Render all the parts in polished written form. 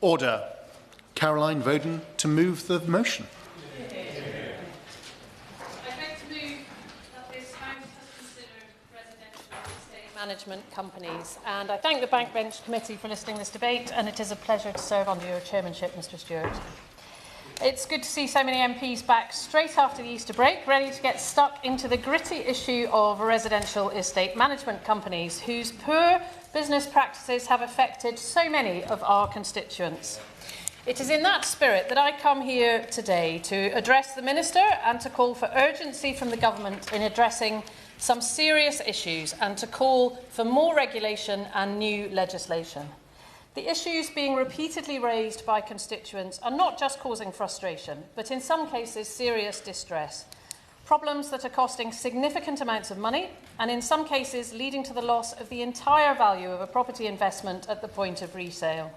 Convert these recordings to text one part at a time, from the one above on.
Order. Caroline Voden to move the motion. I'd like to move that this House has considered residential estate management companies, and I thank the Backbench Committee for listening to this debate, and it is a pleasure to serve under your chairmanship, Mr Stewart. It's good to see so many MPs back straight after the Easter break, ready to get stuck into the gritty issue of residential estate management companies, whose poor business practices have affected so many of our constituents. It is in that spirit that I come here today to address the Minister and to call for urgency from the Government in addressing some serious issues and to call for more regulation and new legislation. The issues being repeatedly raised by constituents are not just causing frustration, but in some cases serious distress. Problems that are costing significant amounts of money and in some cases leading to the loss of the entire value of a property investment at the point of resale.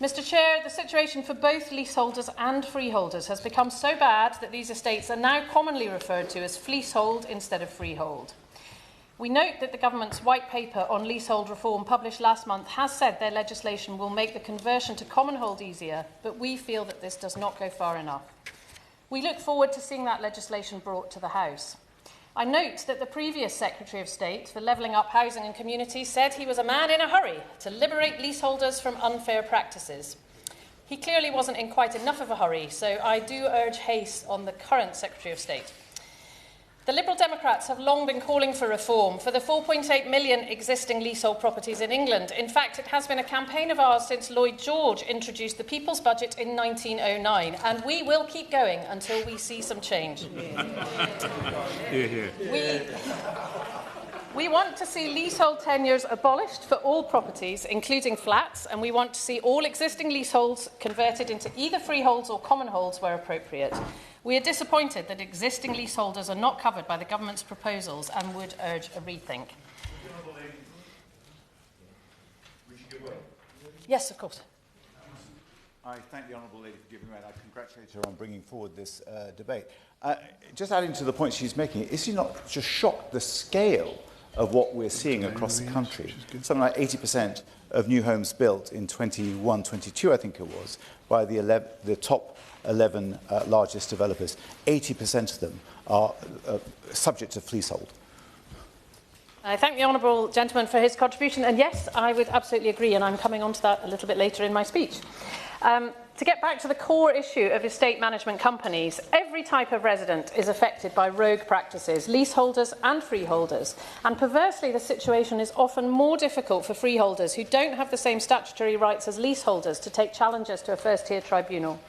Mr Chair, the situation for both leaseholders and freeholders has become so bad that these estates are now commonly referred to as fleasehold instead of freehold. We note that the Government's White Paper on leasehold reform published last month has said their legislation will make the conversion to common hold easier, but we feel that this does not go far enough. We look forward to seeing that legislation brought to the House. I note that the previous Secretary of State for Levelling Up Housing and Communities said he was a man in a hurry to liberate leaseholders from unfair practices. He clearly wasn't in quite enough of a hurry, so I do urge haste on the current Secretary of State. The Liberal Democrats have long been calling for reform for the 4.8 million existing leasehold properties in England. In fact, it has been a campaign of ours since Lloyd George introduced the People's Budget in 1909, and we will keep going until we see some change. We want to see leasehold tenures abolished for all properties, including flats, and we want to see all existing leaseholds converted into either freeholds or common holds where appropriate. We are disappointed that existing leaseholders are not covered by the Government's proposals and would urge a rethink. Yes, of course. I thank the Honourable Lady for giving way, and I congratulate her on bringing forward this debate. Just adding to the point she's making, is she not just shocked the scale of what we're seeing across the country? Something like 80% of new homes built in 21-22, I think it was, by the top 11 largest developers. 80% of them are subject to fleasehold. I thank the honourable gentleman for his contribution, and yes, I would absolutely agree, and I'm coming on to that a little bit later in my speech. To get back to the core issue of estate management companies, every type of resident is affected by rogue practices, leaseholders and freeholders. And perversely, the situation is often more difficult for freeholders who don't have the same statutory rights as leaseholders to take challenges to a first-tier tribunal.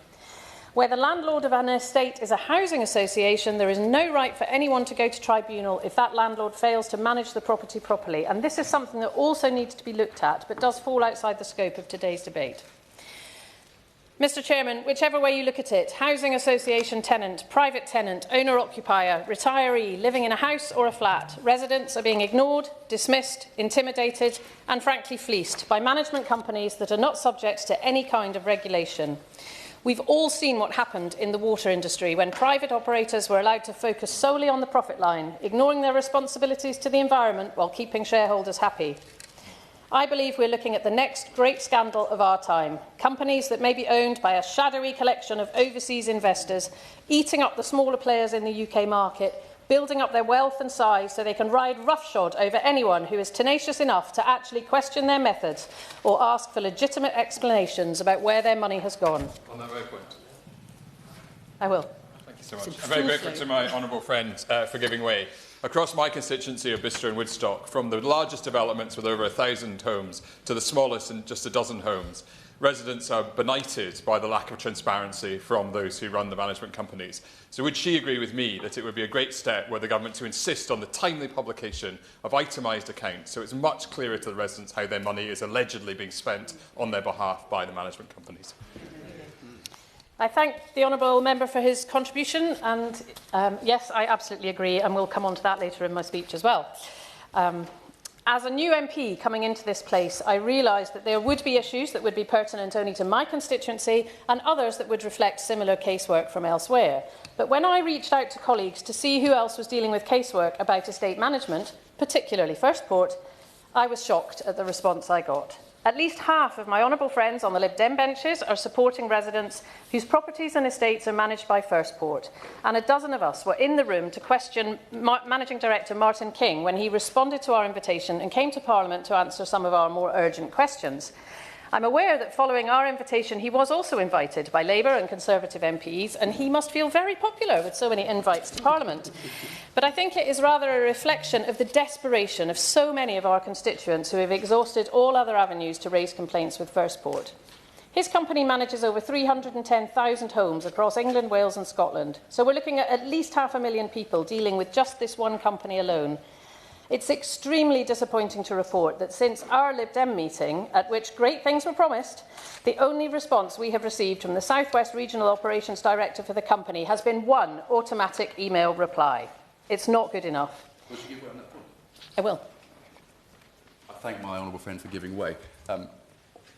Where the landlord of an estate is a housing association, there is no right for anyone to go to tribunal if that landlord fails to manage the property properly. And this is something that also needs to be looked at, but does fall outside the scope of today's debate. Mr Chairman, whichever way you look at it, housing association tenant, private tenant, owner-occupier, retiree, living in a house or a flat, residents are being ignored, dismissed, intimidated and frankly fleeced by management companies that are not subject to any kind of regulation. We've all seen what happened in the water industry when private operators were allowed to focus solely on the profit line, ignoring their responsibilities to the environment while keeping shareholders happy. I believe we're looking at the next great scandal of our time. Companies that may be owned by a shadowy collection of overseas investors, eating up the smaller players in the UK market, building up their wealth and size so they can ride roughshod over anyone who is tenacious enough to actually question their methods or ask for legitimate explanations about where their money has gone. On that very point. I will. Thank you so much. I'm very grateful to my honourable friend for giving way. Across my constituency of Bicester and Woodstock, from the largest developments with over 1,000 homes to the smallest and just a dozen homes, residents are benighted by the lack of transparency from those who run the management companies. So would she agree with me that it would be a great step were the government to insist on the timely publication of itemised accounts so it's much clearer to the residents how their money is allegedly being spent on their behalf by the management companies? I thank the honourable member for his contribution, and yes, I absolutely agree, and we'll come on to that later in my speech as well. As a new MP coming into this place, I realised that there would be issues that would be pertinent only to my constituency and others that would reflect similar casework from elsewhere. But when I reached out to colleagues to see who else was dealing with casework about estate management, particularly First Port, I was shocked at the response I got. At least half of my honourable friends on the Lib Dem benches are supporting residents whose properties and estates are managed by Firstport, and a dozen of us were in the room to question Managing Director Martin King when he responded to our invitation and came to Parliament to answer some of our more urgent questions. I'm aware that following our invitation, he was also invited by Labour and Conservative MPs, and he must feel very popular with so many invites to Parliament. But I think it is rather a reflection of the desperation of so many of our constituents who have exhausted all other avenues to raise complaints with Firstport. His company manages over 310,000 homes across England, Wales and Scotland, so we're looking at least 500,000 people dealing with just this one company alone. It's extremely disappointing to report that since our Lib Dem meeting, at which great things were promised, the only response we have received from the South West Regional Operations Director for the company has been one automatic email reply. It's not good enough. Would you give way on that point? I will. I thank my honourable friend for giving way.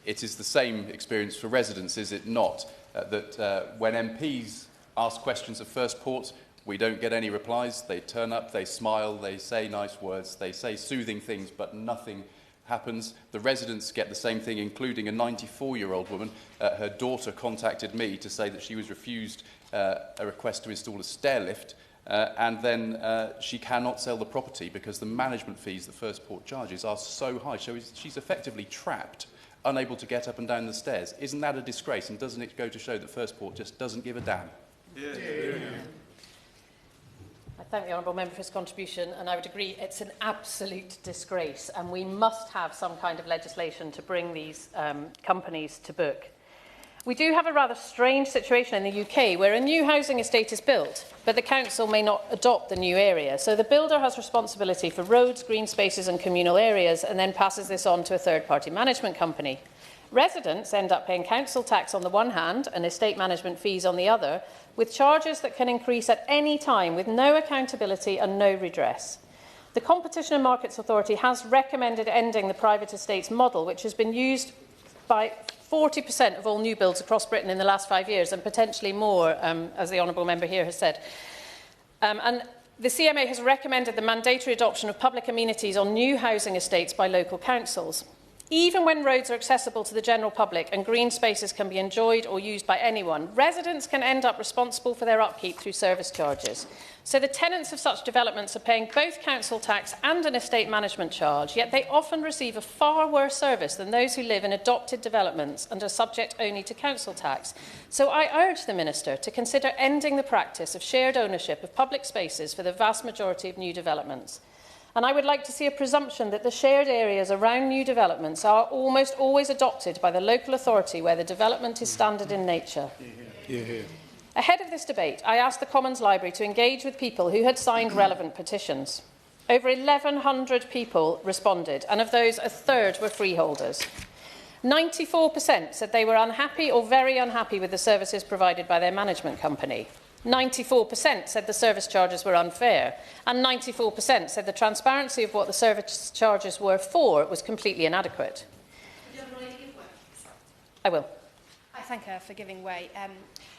It is the same experience for residents, is it not, that when MPs ask questions of Firstport, we don't get any replies. They turn up, they smile, they say nice words, they say soothing things, but nothing happens. The residents get the same thing, including a 94-year-old woman. Her daughter contacted me to say that she was refused a request to install a stair lift, and then she cannot sell the property because the management fees that Firstport charges are so high. So she's effectively trapped, unable to get up and down the stairs. Isn't that a disgrace? And doesn't it go to show that Firstport just doesn't give a damn? Yeah. I thank the honourable member for his contribution, and I would agree it's an absolute disgrace, and we must have some kind of legislation to bring these companies to book. We do have a rather strange situation in the UK where a new housing estate is built, but the council may not adopt the new area. So the builder has responsibility for roads, green spaces and communal areas, and then passes this on to a third-party management company. Residents end up paying council tax on the one hand and estate management fees on the other, with charges that can increase at any time with no accountability and no redress. The Competition and Markets Authority has recommended ending the private estates model, which has been used by 40% of all new builds across Britain in the last 5 years, and potentially more, as the honourable member here has said. And the CMA has recommended the mandatory adoption of public amenities on new housing estates by local councils. Even when roads are accessible to the general public and green spaces can be enjoyed or used by anyone, residents can end up responsible for their upkeep through service charges. So the tenants of such developments are paying both council tax and an estate management charge, yet they often receive a far worse service than those who live in adopted developments and are subject only to council tax. So I urge the Minister to consider ending the practice of shared ownership of public spaces for the vast majority of new developments. And I would like to see a presumption that the shared areas around new developments are almost always adopted by the local authority where the development is standard in nature. Ahead of this debate, I asked the Commons Library to engage with people who had signed relevant petitions. Over 1,100 people responded, and of those, a third were freeholders. 94% said they were unhappy or very unhappy with the services provided by their management company. 94% said the service charges were unfair, and 94% said the transparency of what the service charges were for was completely inadequate. I will. I thank her for giving way.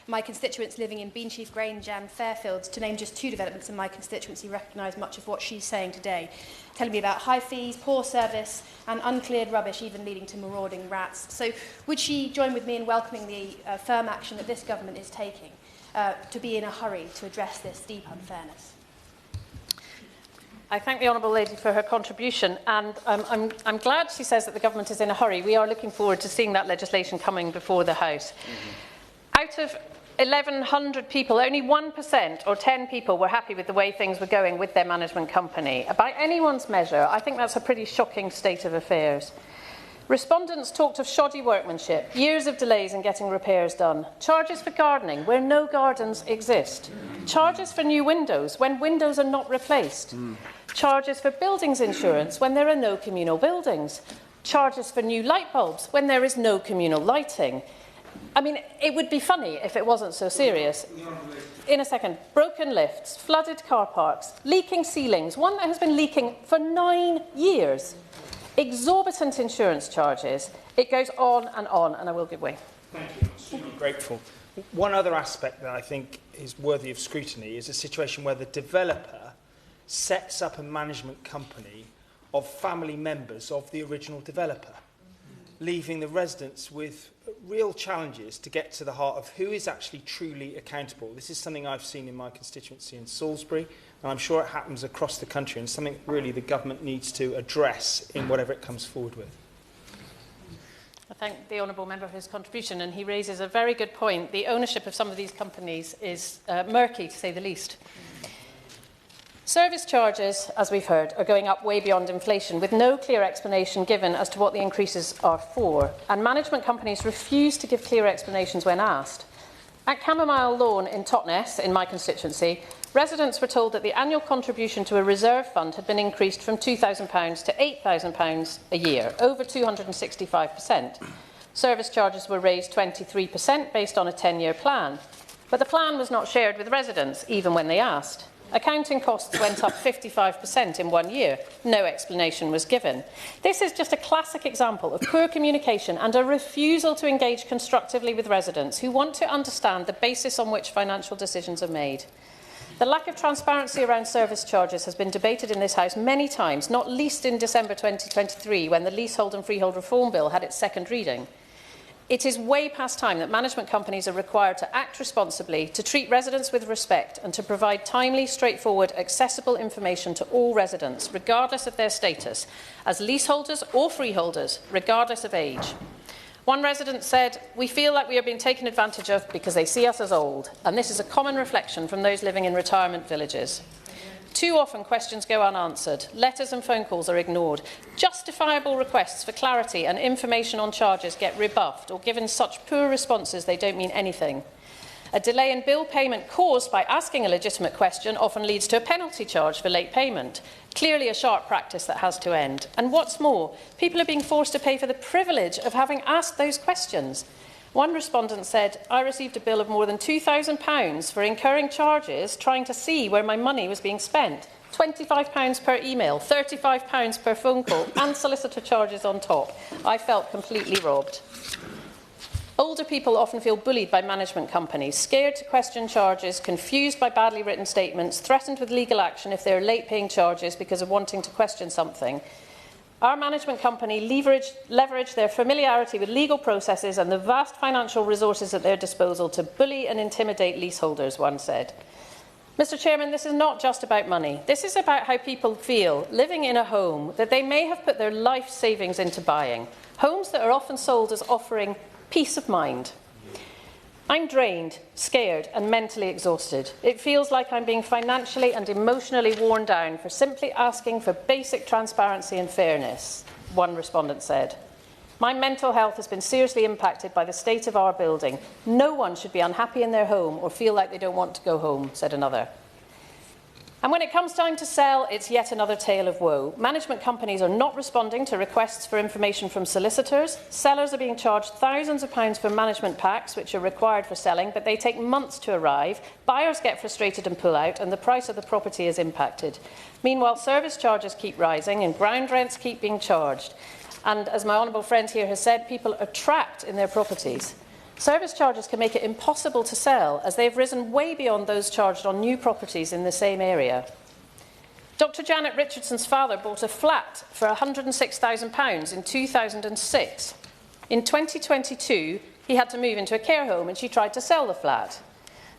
My constituents living in Beanchief Grange and Fairfield, to name just two developments in my constituency, recognise much of what she's saying today, telling me about high fees, poor service and uncleared rubbish, even leading to marauding rats. So would she join with me in welcoming the firm action that this government is taking to be in a hurry to address this deep unfairness? I thank the Honourable Lady for her contribution, and I'm glad she says that the government is in a hurry. We are looking forward to seeing that legislation coming before the House. Out of 1,100 people, only 1% or 10 people were happy with the way things were going with their management company. By anyone's measure, I think that's a pretty shocking state of affairs. Respondents talked of shoddy workmanship, years of delays in getting repairs done, charges for gardening where no gardens exist, charges for new windows when windows are not replaced, charges for buildings insurance when there are no communal buildings, charges for new light bulbs when there is no communal lighting. I mean, it would be funny if it wasn't so serious. In a second, broken lifts, flooded car parks, leaking ceilings, one that has been leaking for 9 years, exorbitant insurance charges. It goes on, and I will give way. Thank you. I'm super grateful. One other aspect that I think is worthy of scrutiny is a situation where the developer sets up a management company of family members of the original developer. leaving the residents with real challenges to get to the heart of who is actually truly accountable. This is something I've seen in my constituency in Salisbury, and I'm sure it happens across the country, and something really the government needs to address in whatever it comes forward with. I thank the Honourable Member for his contribution, and he raises a very good point. The ownership of some of these companies is murky, to say the least. Service charges, as we've heard, are going up way beyond inflation, with no clear explanation given as to what the increases are for, and management companies refuse to give clear explanations when asked. At Camomile Lawn in Totnes, in my constituency, residents were told that the annual contribution to a reserve fund had been increased from £2,000 to £8,000 a year, over 265%. Service charges were raised 23% based on a 10-year plan, but the plan was not shared with residents, even when they asked. Accounting costs went up 55% in 1 year. No explanation was given. This is just a classic example of poor communication and a refusal to engage constructively with residents who want to understand the basis on which financial decisions are made. The lack of transparency around service charges has been debated in this House many times, not least in December 2023, when the Leasehold and Freehold Reform Bill had its second reading. It is way past time that management companies are required to act responsibly, to treat residents with respect, and to provide timely, straightforward, accessible information to all residents, regardless of their status, as leaseholders or freeholders, regardless of age. One resident said, "We feel like we are being taken advantage of because they see us as old," and this is a common reflection from those living in retirement villages. Too often questions go unanswered, letters and phone calls are ignored, justifiable requests for clarity and information on charges get rebuffed or given such poor responses they don't mean anything. A delay in bill payment caused by asking a legitimate question often leads to a penalty charge for late payment. Clearly a sharp practice that has to end. And what's more, people are being forced to pay for the privilege of having asked those questions. One respondent said, "I received a bill of more than £2,000 for incurring charges trying to see where my money was being spent. £25 per email, £35 per phone call, and solicitor charges on top. I felt completely robbed." Older people often feel bullied by management companies, scared to question charges, confused by badly written statements, threatened with legal action if they are late paying charges because of wanting to question something. Our management company leverage their familiarity with legal processes and the vast financial resources at their disposal to bully and intimidate leaseholders, one said. Mr. Chairman, this is not just about money. This is about how people feel living in a home that they may have put their life savings into buying. Homes that are often sold as offering peace of mind. I'm drained, scared and mentally exhausted. It feels like I'm being financially and emotionally worn down for simply asking for basic transparency and fairness, one respondent said. My mental health has been seriously impacted by the state of our building. No one should be unhappy in their home or feel like they don't want to go home, said another. And when it comes time to sell, it's yet another tale of woe. Management companies are not responding to requests for information from solicitors. Sellers are being charged thousands of pounds for management packs, which are required for selling, but they take months to arrive. Buyers get frustrated and pull out, and the price of the property is impacted. Meanwhile, service charges keep rising and ground rents keep being charged. And as my honourable friend here has said, people are trapped in their properties. Service charges can make it impossible to sell, as they have risen way beyond those charged on new properties in the same area. Dr. Janet Richardson's father bought a flat for £106,000 in 2006. In 2022, he had to move into a care home and she tried to sell the flat.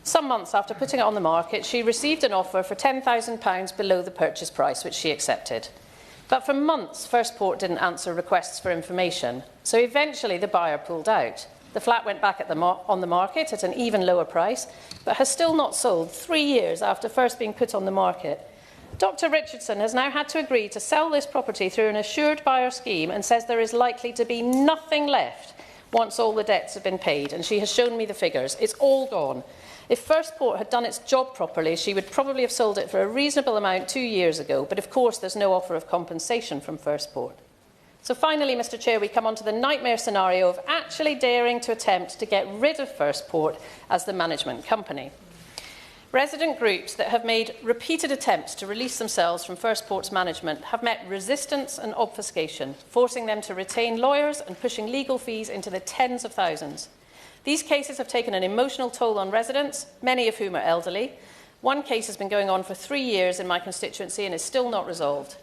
Some months after putting it on the market, she received an offer for £10,000 below the purchase price, which she accepted. But for months, First Port didn't answer requests for information, so eventually the buyer pulled out. The flat went back on the market at an even lower price, but has still not sold 3 years after first being put on the market. Dr. Richardson has now had to agree to sell this property through an assured buyer scheme and says there is likely to be nothing left once all the debts have been paid, and she has shown me the figures. It's all gone. If First Port had done its job properly, she would probably have sold it for a reasonable amount 2 years ago, but of course there's no offer of compensation from First Port. So finally, Mr. Chair, we come on to the nightmare scenario of actually daring to attempt to get rid of First Port as the management company. Resident groups that have made repeated attempts to release themselves from First Port's management have met resistance and obfuscation, forcing them to retain lawyers and pushing legal fees into the tens of thousands. These cases have taken an emotional toll on residents, many of whom are elderly. One case has been going on for 3 years in my constituency and is still not resolved.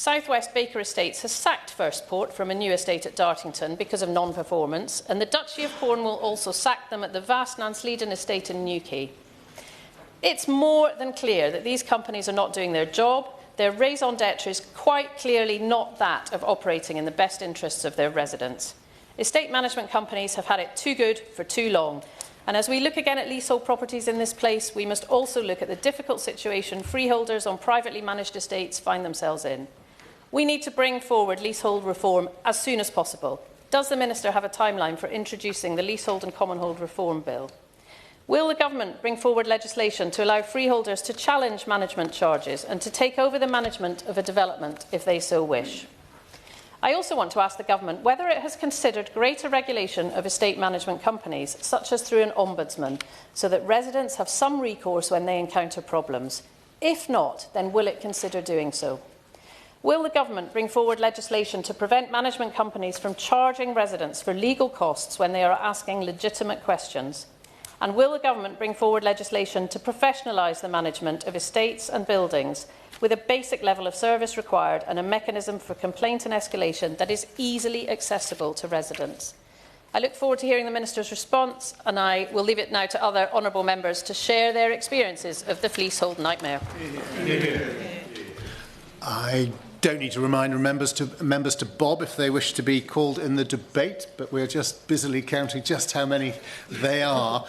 South West Baker Estates has sacked First Port from a new estate at Dartington because of non-performance, and the Duchy of Cornwall also sacked them at the vast Nansleden estate in Newquay. It's more than clear that these companies are not doing their job. Their raison d'etre is quite clearly not that of operating in the best interests of their residents. Estate management companies have had it too good for too long. And as we look again at leasehold properties in this place, we must also look at the difficult situation freeholders on privately managed estates find themselves in. We need to bring forward leasehold reform as soon as possible. Does the Minister have a timeline for introducing the Leasehold and Commonhold Reform Bill? Will the Government bring forward legislation to allow freeholders to challenge management charges and to take over the management of a development if they so wish? I also want to ask the Government whether it has considered greater regulation of estate management companies, such as through an ombudsman, so that residents have some recourse when they encounter problems. If not, then will it consider doing so? Will the Government bring forward legislation to prevent management companies from charging residents for legal costs when they are asking legitimate questions? And will the Government bring forward legislation to professionalise the management of estates and buildings with a basic level of service required and a mechanism for complaint and escalation that is easily accessible to residents? I look forward to hearing the Minister's response, and I will leave it now to other honourable members to share their experiences of the leasehold nightmare. I don't need to remind members to bob if they wish to be called in the debate, but we're just busily counting just how many they are.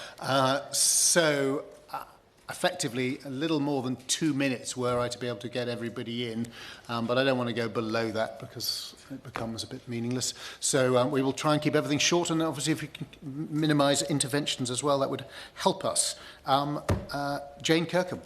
Effectively, a little more than 2 minutes were I to be able to get everybody in, but I don't want to go below that because it becomes a bit meaningless. So we will try and keep everything short, and obviously if we can minimise interventions as well, that would help us. Jane Kirkham.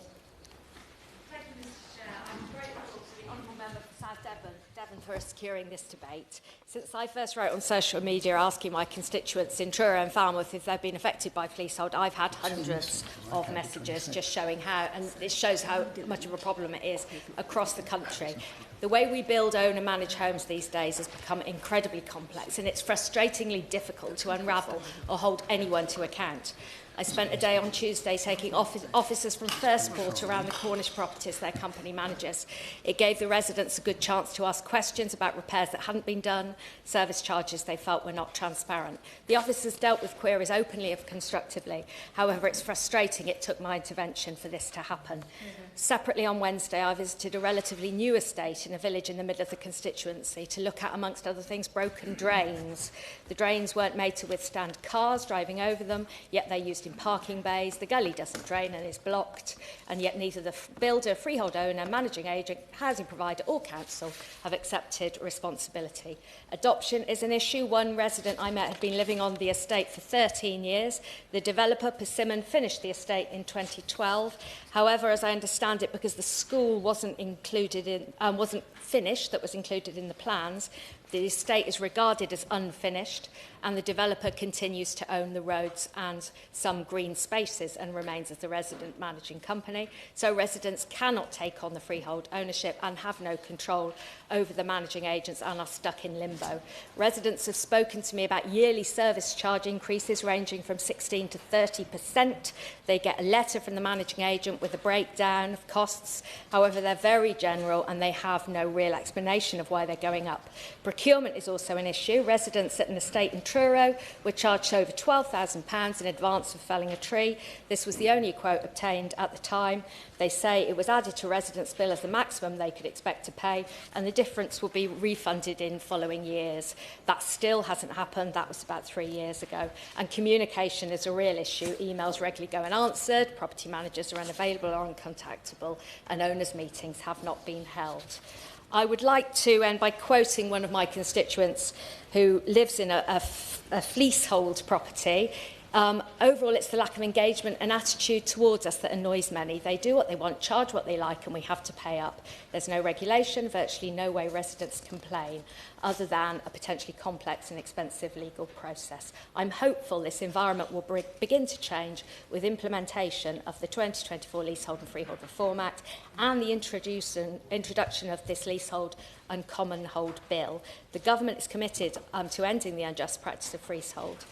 For securing this debate. Since I first wrote on social media asking my constituents in Truro and Falmouth if they've been affected by leasehold, I've had hundreds of messages just showing how, and it shows how much of a problem it is across the country. The way we build, own and manage homes these days has become incredibly complex, and it's frustratingly difficult to unravel or hold anyone to account. I spent a day on Tuesday taking officers from First Port around the Cornish properties their company manages. It gave the residents a good chance to ask questions about repairs that hadn't been done, service charges they felt were not transparent. The officers dealt with queries openly and constructively. However, it's frustrating it took my intervention for this to happen. Separately on Wednesday, I visited a relatively new estate in a village in the middle of the constituency to look at, amongst other things, broken drains. The drains weren't made to withstand cars driving over them, yet they're used in parking bays. The gully doesn't drain and is blocked, and yet neither the builder, freehold owner, managing agent, housing provider or council have accepted responsibility. Adoption is an issue. One resident I met had been living on the estate for 13 years. The developer, Persimmon, finished the estate in 2012. However, as I understand it, because the school wasn't finished, that was included in the plans, the estate is regarded as unfinished, and the developer continues to own the roads and some green spaces and remains as the resident managing company. So residents cannot take on the freehold ownership and have no control over the managing agents and are stuck in limbo. Residents have spoken to me about yearly service charge increases ranging from 16 to 30%. They get a letter from the managing agent with a breakdown of costs. However, they're very general and they have no real explanation of why they're going up. Procurement is also an issue. Residents at an estate in Truro were charged over £12,000 in advance of felling a tree. This was the only quote obtained at the time. They say it was added to residents' bill as the maximum they could expect to pay, and the difference will be refunded in following years. That still hasn't happened. That was about 3 years ago. And communication is a real issue. Emails regularly go unanswered, property managers are unavailable or uncontactable, and owners' meetings have not been held. I would like to end by quoting one of my constituents who lives in a leasehold property. Overall, it's the lack of engagement and attitude towards us that annoys many. They do what they want, charge what they like, and we have to pay up. There's no regulation, virtually no way residents complain, other than a potentially complex and expensive legal process. I'm hopeful this environment will begin to change with implementation of the 2024 Leasehold and Freehold Reform Act and the introduction of this Leasehold and Commonhold Bill. The Government is committed to ending the unjust practice of freehold,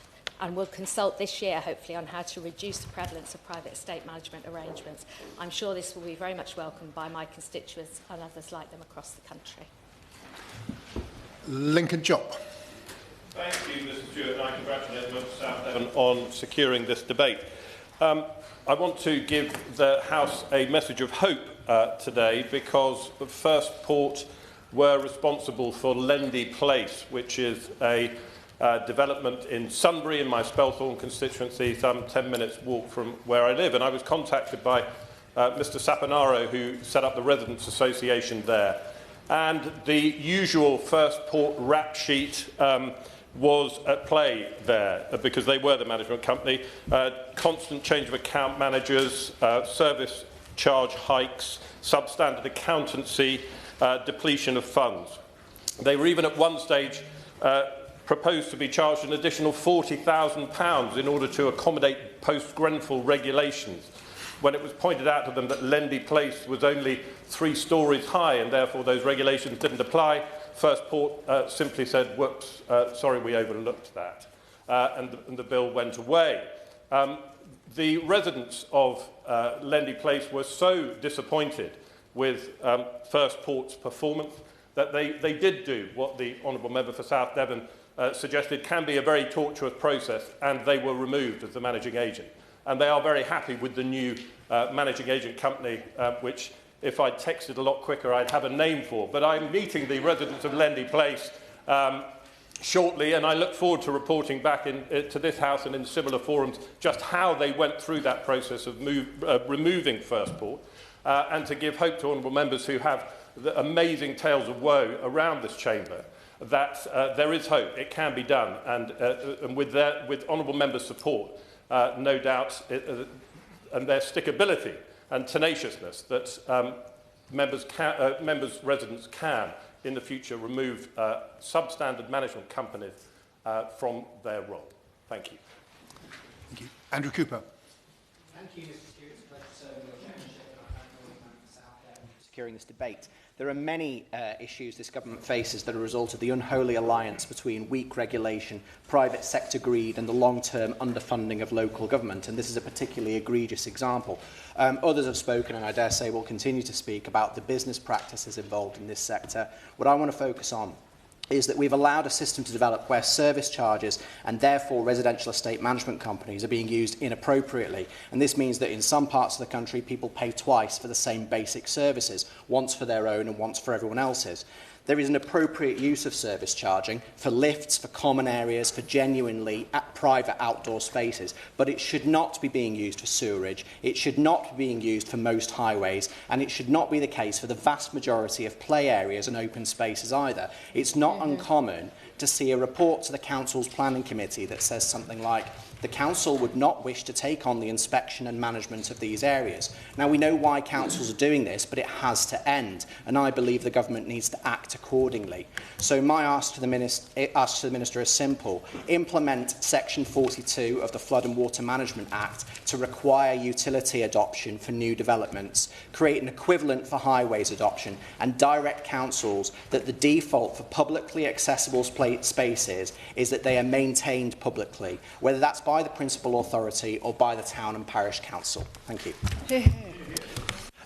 and will consult this year, hopefully, on how to reduce the prevalence of private estate management arrangements. I'm sure this will be very much welcomed by my constituents and others like them across the country. Lincoln Jopp. Thank you, Mr. Stewart, and I congratulate Member for South Devon on securing this debate. I want to give the House a message of hope today, because First Port were responsible for Lendy Place, which is a development in Sunbury, in my Spelthorne constituency, some 10 minutes walk from where I live. And I was contacted by Mr. Saponaro, who set up the Residents' Association there. And the usual First Port rap sheet was at play there, because they were the management company. Constant change of account managers, service charge hikes, substandard accountancy, depletion of funds. They were even at one stage proposed to be charged an additional £40,000 in order to accommodate post-Grenfell regulations, when it was pointed out to them that Lendy Place was only 3 stories high and therefore those regulations didn't apply. First Port simply said, whoops, sorry, we overlooked that. And the bill went away. The residents of Lendy Place were so disappointed with First Port's performance that they did do what the Honourable Member for South Devon suggested can be a very tortuous process, and they were removed as the managing agent. And they are very happy with the new managing agent company, which, if I'd texted a lot quicker, I'd have a name for. But I'm meeting the residents of Lendy Place shortly, and I look forward to reporting back to this House and in similar forums just how they went through that process of removing First Port, and to give hope to honourable members who have the amazing tales of woe around this chamber that there is hope, it can be done, and with honourable members' support, no doubt, and their stickability and tenaciousness, that residents can, in the future, remove substandard management companies from their role. Thank you. Thank you. Andrew Cooper. Thank you, Mr. Stewart. It's a pleasure serving your chairmanship, and I thank the Member for South Devon for securing this debate. There are many issues this government faces that are a result of the unholy alliance between weak regulation, private sector greed and the long-term underfunding of local government, and this is a particularly egregious example. Others have spoken, and I dare say will continue to speak, about the business practices involved in this sector. What I want to focus on is that we've allowed a system to develop where service charges and therefore residential estate management companies are being used inappropriately. And this means that in some parts of the country people pay twice for the same basic services, once for their own and once for everyone else's. There is an appropriate use of service charging for lifts, for common areas, for genuinely private outdoor spaces, but it should not be being used for sewerage, it should not be being used for most highways, and it should not be the case for the vast majority of play areas and open spaces either. It's not uncommon to see a report to the Council's Planning Committee that says something like, the Council would not wish to take on the inspection and management of these areas. Now, we know why councils are doing this, but it has to end, and I believe the government needs to act accordingly. So my ask to the Minister is simple. Implement Section 42 of the Flood and Water Management Act to require utility adoption for new developments, create an equivalent for highways adoption, and direct councils that the default for publicly accessible spaces is that they are maintained publicly, whether that's by the principal authority or by the town and parish council. Thank you.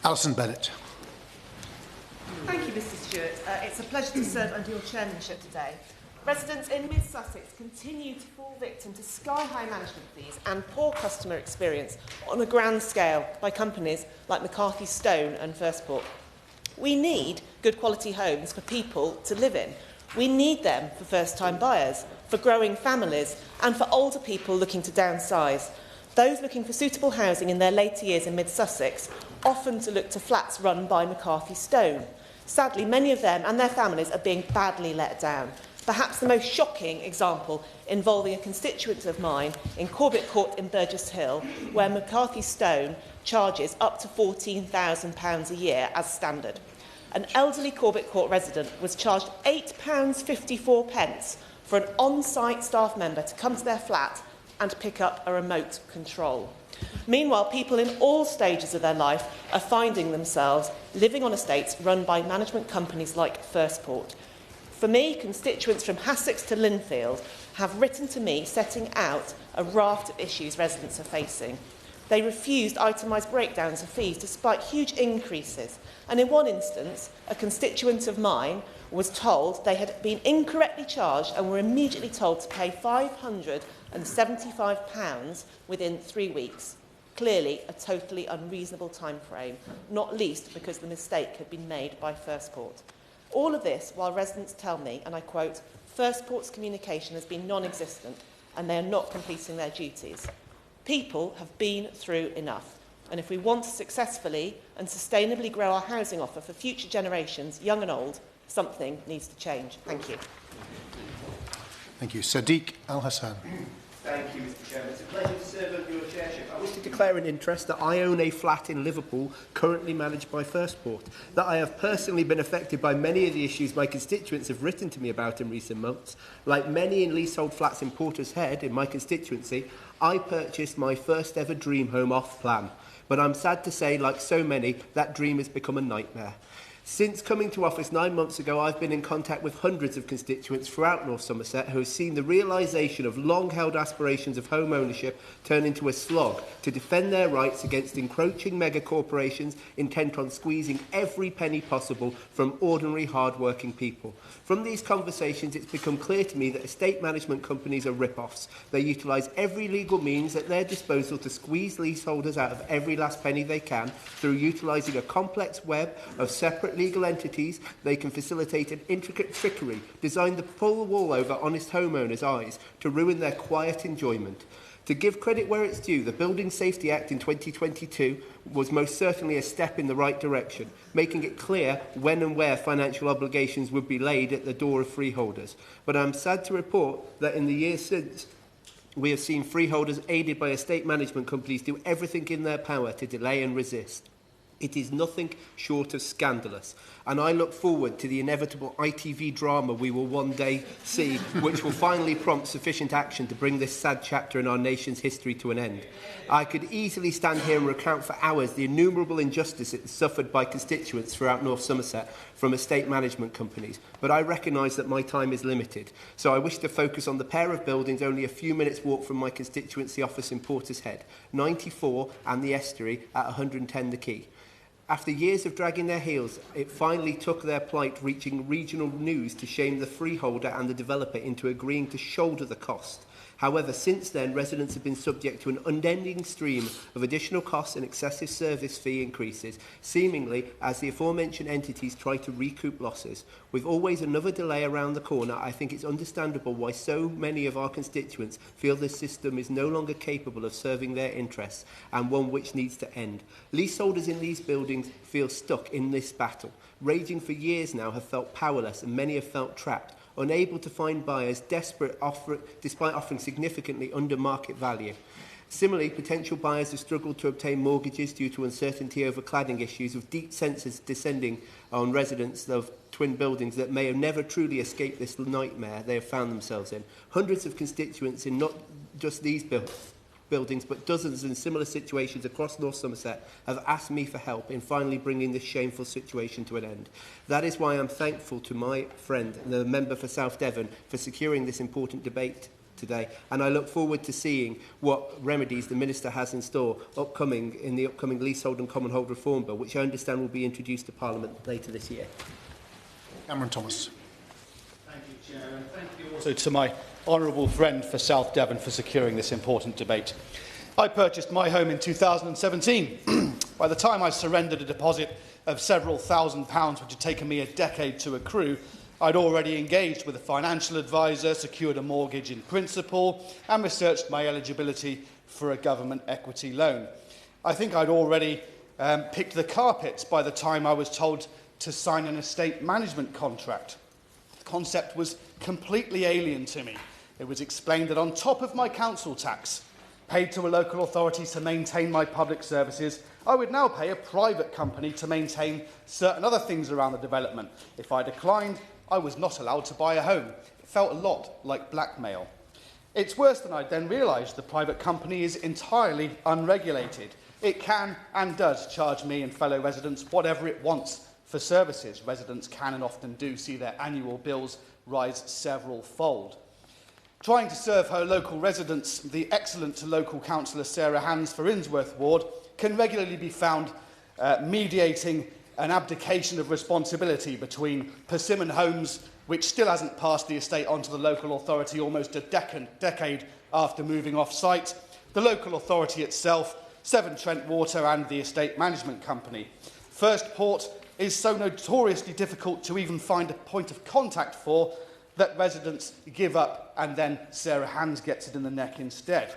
Alison Bennett. Thank you, Mr. Stewart. It's a pleasure to serve under your chairmanship today. Residents in mid-Sussex continue to fall victim to sky-high management fees and poor customer experience on a grand scale by companies like McCarthy Stone and First Port. We need good quality homes for people to live in. We need them for first-time buyers, for growing families and for older people looking to downsize. Those looking for suitable housing in their later years in mid-Sussex often to look to flats run by McCarthy Stone. Sadly, many of them and their families are being badly let down. Perhaps the most shocking example involving a constituent of mine in Corbett Court in Burgess Hill, where McCarthy Stone charges up to £14,000 a year as standard. An elderly Corbett Court resident was charged £8.54 for an on-site staff member to come to their flat and pick up a remote control. Meanwhile, people in all stages of their life are finding themselves living on estates run by management companies like First Port. For me, constituents from Hassocks to Linfield have written to me setting out a raft of issues residents are facing. They refused itemised breakdowns of fees despite huge increases. And in one instance, a constituent of mine was told they had been incorrectly charged and were immediately told to pay £575 within 3 weeks. Clearly a totally unreasonable time frame, not least because the mistake had been made by First Port. All of this while residents tell me, and I quote, First Port's communication has been non-existent and they are not completing their duties. People have been through enough, and if we want to successfully and sustainably grow our housing offer for future generations, young and old, something needs to change. Thank you. Thank you. Sadiq Al-Hassan. Thank you, Mr. Chairman. It's a pleasure to serve under your chairship. I wish to declare an interest that I own a flat in Liverpool currently managed by First Port, that I have personally been affected by many of the issues my constituents have written to me about in recent months. Like many in leasehold flats in Portishead, in my constituency, I purchased my first ever dream home off plan. But I'm sad to say, like so many, that dream has become a nightmare. Since coming to office 9 months ago, I've been in contact with hundreds of constituents throughout North Somerset who have seen the realisation of long-held aspirations of home ownership turn into a slog to defend their rights against encroaching mega-corporations intent on squeezing every penny possible from ordinary, hard-working people. From these conversations, it's become clear to me that estate management companies are rip-offs. They utilise every legal means at their disposal to squeeze leaseholders out of every last penny they can through utilising a complex web of separate legal entities. They can facilitate an intricate trickery designed to pull the wool over honest homeowners' eyes to ruin their quiet enjoyment. To give credit where it's due, the Building Safety Act in 2022 was most certainly a step in the right direction, making it clear when and where financial obligations would be laid at the door of freeholders. But I'm sad to report that in the years since, we have seen freeholders aided by estate management companies do everything in their power to delay and resist. It is nothing short of scandalous, and I look forward to the inevitable ITV drama we will one day see, which will finally prompt sufficient action to bring this sad chapter in our nation's history to an end. I could easily stand here and recount for hours the innumerable injustices suffered by constituents throughout North Somerset from estate management companies, but I recognise that my time is limited, so I wish to focus on the pair of buildings only a few minutes' walk from my constituency office in Portishead, 94 and the Estuary at 110 The Quay. After years of dragging their heels, it finally took their plight reaching regional news to shame the freeholder and the developer into agreeing to shoulder the cost. However, since then, residents have been subject to an unending stream of additional costs and excessive service fee increases, seemingly as the aforementioned entities try to recoup losses. With always another delay around the corner, I think it's understandable why so many of our constituents feel this system is no longer capable of serving their interests and one which needs to end. Leaseholders in these buildings feel stuck in this battle. Raging for years now have felt powerless and many have felt trapped, unable to find buyers, desperate despite offering significantly under market value. Similarly, potential buyers have struggled to obtain mortgages due to uncertainty over cladding issues, with deep censors descending on residents of twin buildings that may have never truly escaped this nightmare they have found themselves in. Hundreds of constituents in not just these buildings, but dozens in similar situations across North Somerset have asked me for help in finally bringing this shameful situation to an end. That is why I'm thankful to my friend, the member for South Devon, for securing this important debate today, and I look forward to seeing what remedies the Minister has in store in the upcoming Leasehold and Common Hold Reform Bill, which I understand will be introduced to Parliament later this year. Cameron Thomas. Thank you, Chair, and thank you also to my honourable friend for South Devon for securing this important debate. I purchased my home in 2017. By the time I surrendered a deposit of several £1,000s, which had taken me a decade to accrue, I'd already engaged with a financial advisor, secured a mortgage in principle, and researched my eligibility for a government equity loan. I think I'd already picked the carpets by the time I was told to sign an estate management contract. The concept was completely alien to me. It was explained that on top of my council tax, paid to a local authority to maintain my public services, I would now pay a private company to maintain certain other things around the development. If I declined, I was not allowed to buy a home. It felt a lot like blackmail. It's worse than I then realised. The private company is entirely unregulated. It can and does charge me and fellow residents whatever it wants for services. Residents can and often do see their annual bills rise several-fold. Trying to serve her local residents, the excellent local councillor Sarah Hands for Innsworth Ward can regularly be found mediating an abdication of responsibility between Persimmon Homes, which still hasn't passed the estate on to the local authority almost a decade after moving off-site, the local authority itself, Severn Trent Water and the estate management company. First Port is so notoriously difficult to even find a point of contact for that residents give up and then Sarah Hands gets it in the neck instead.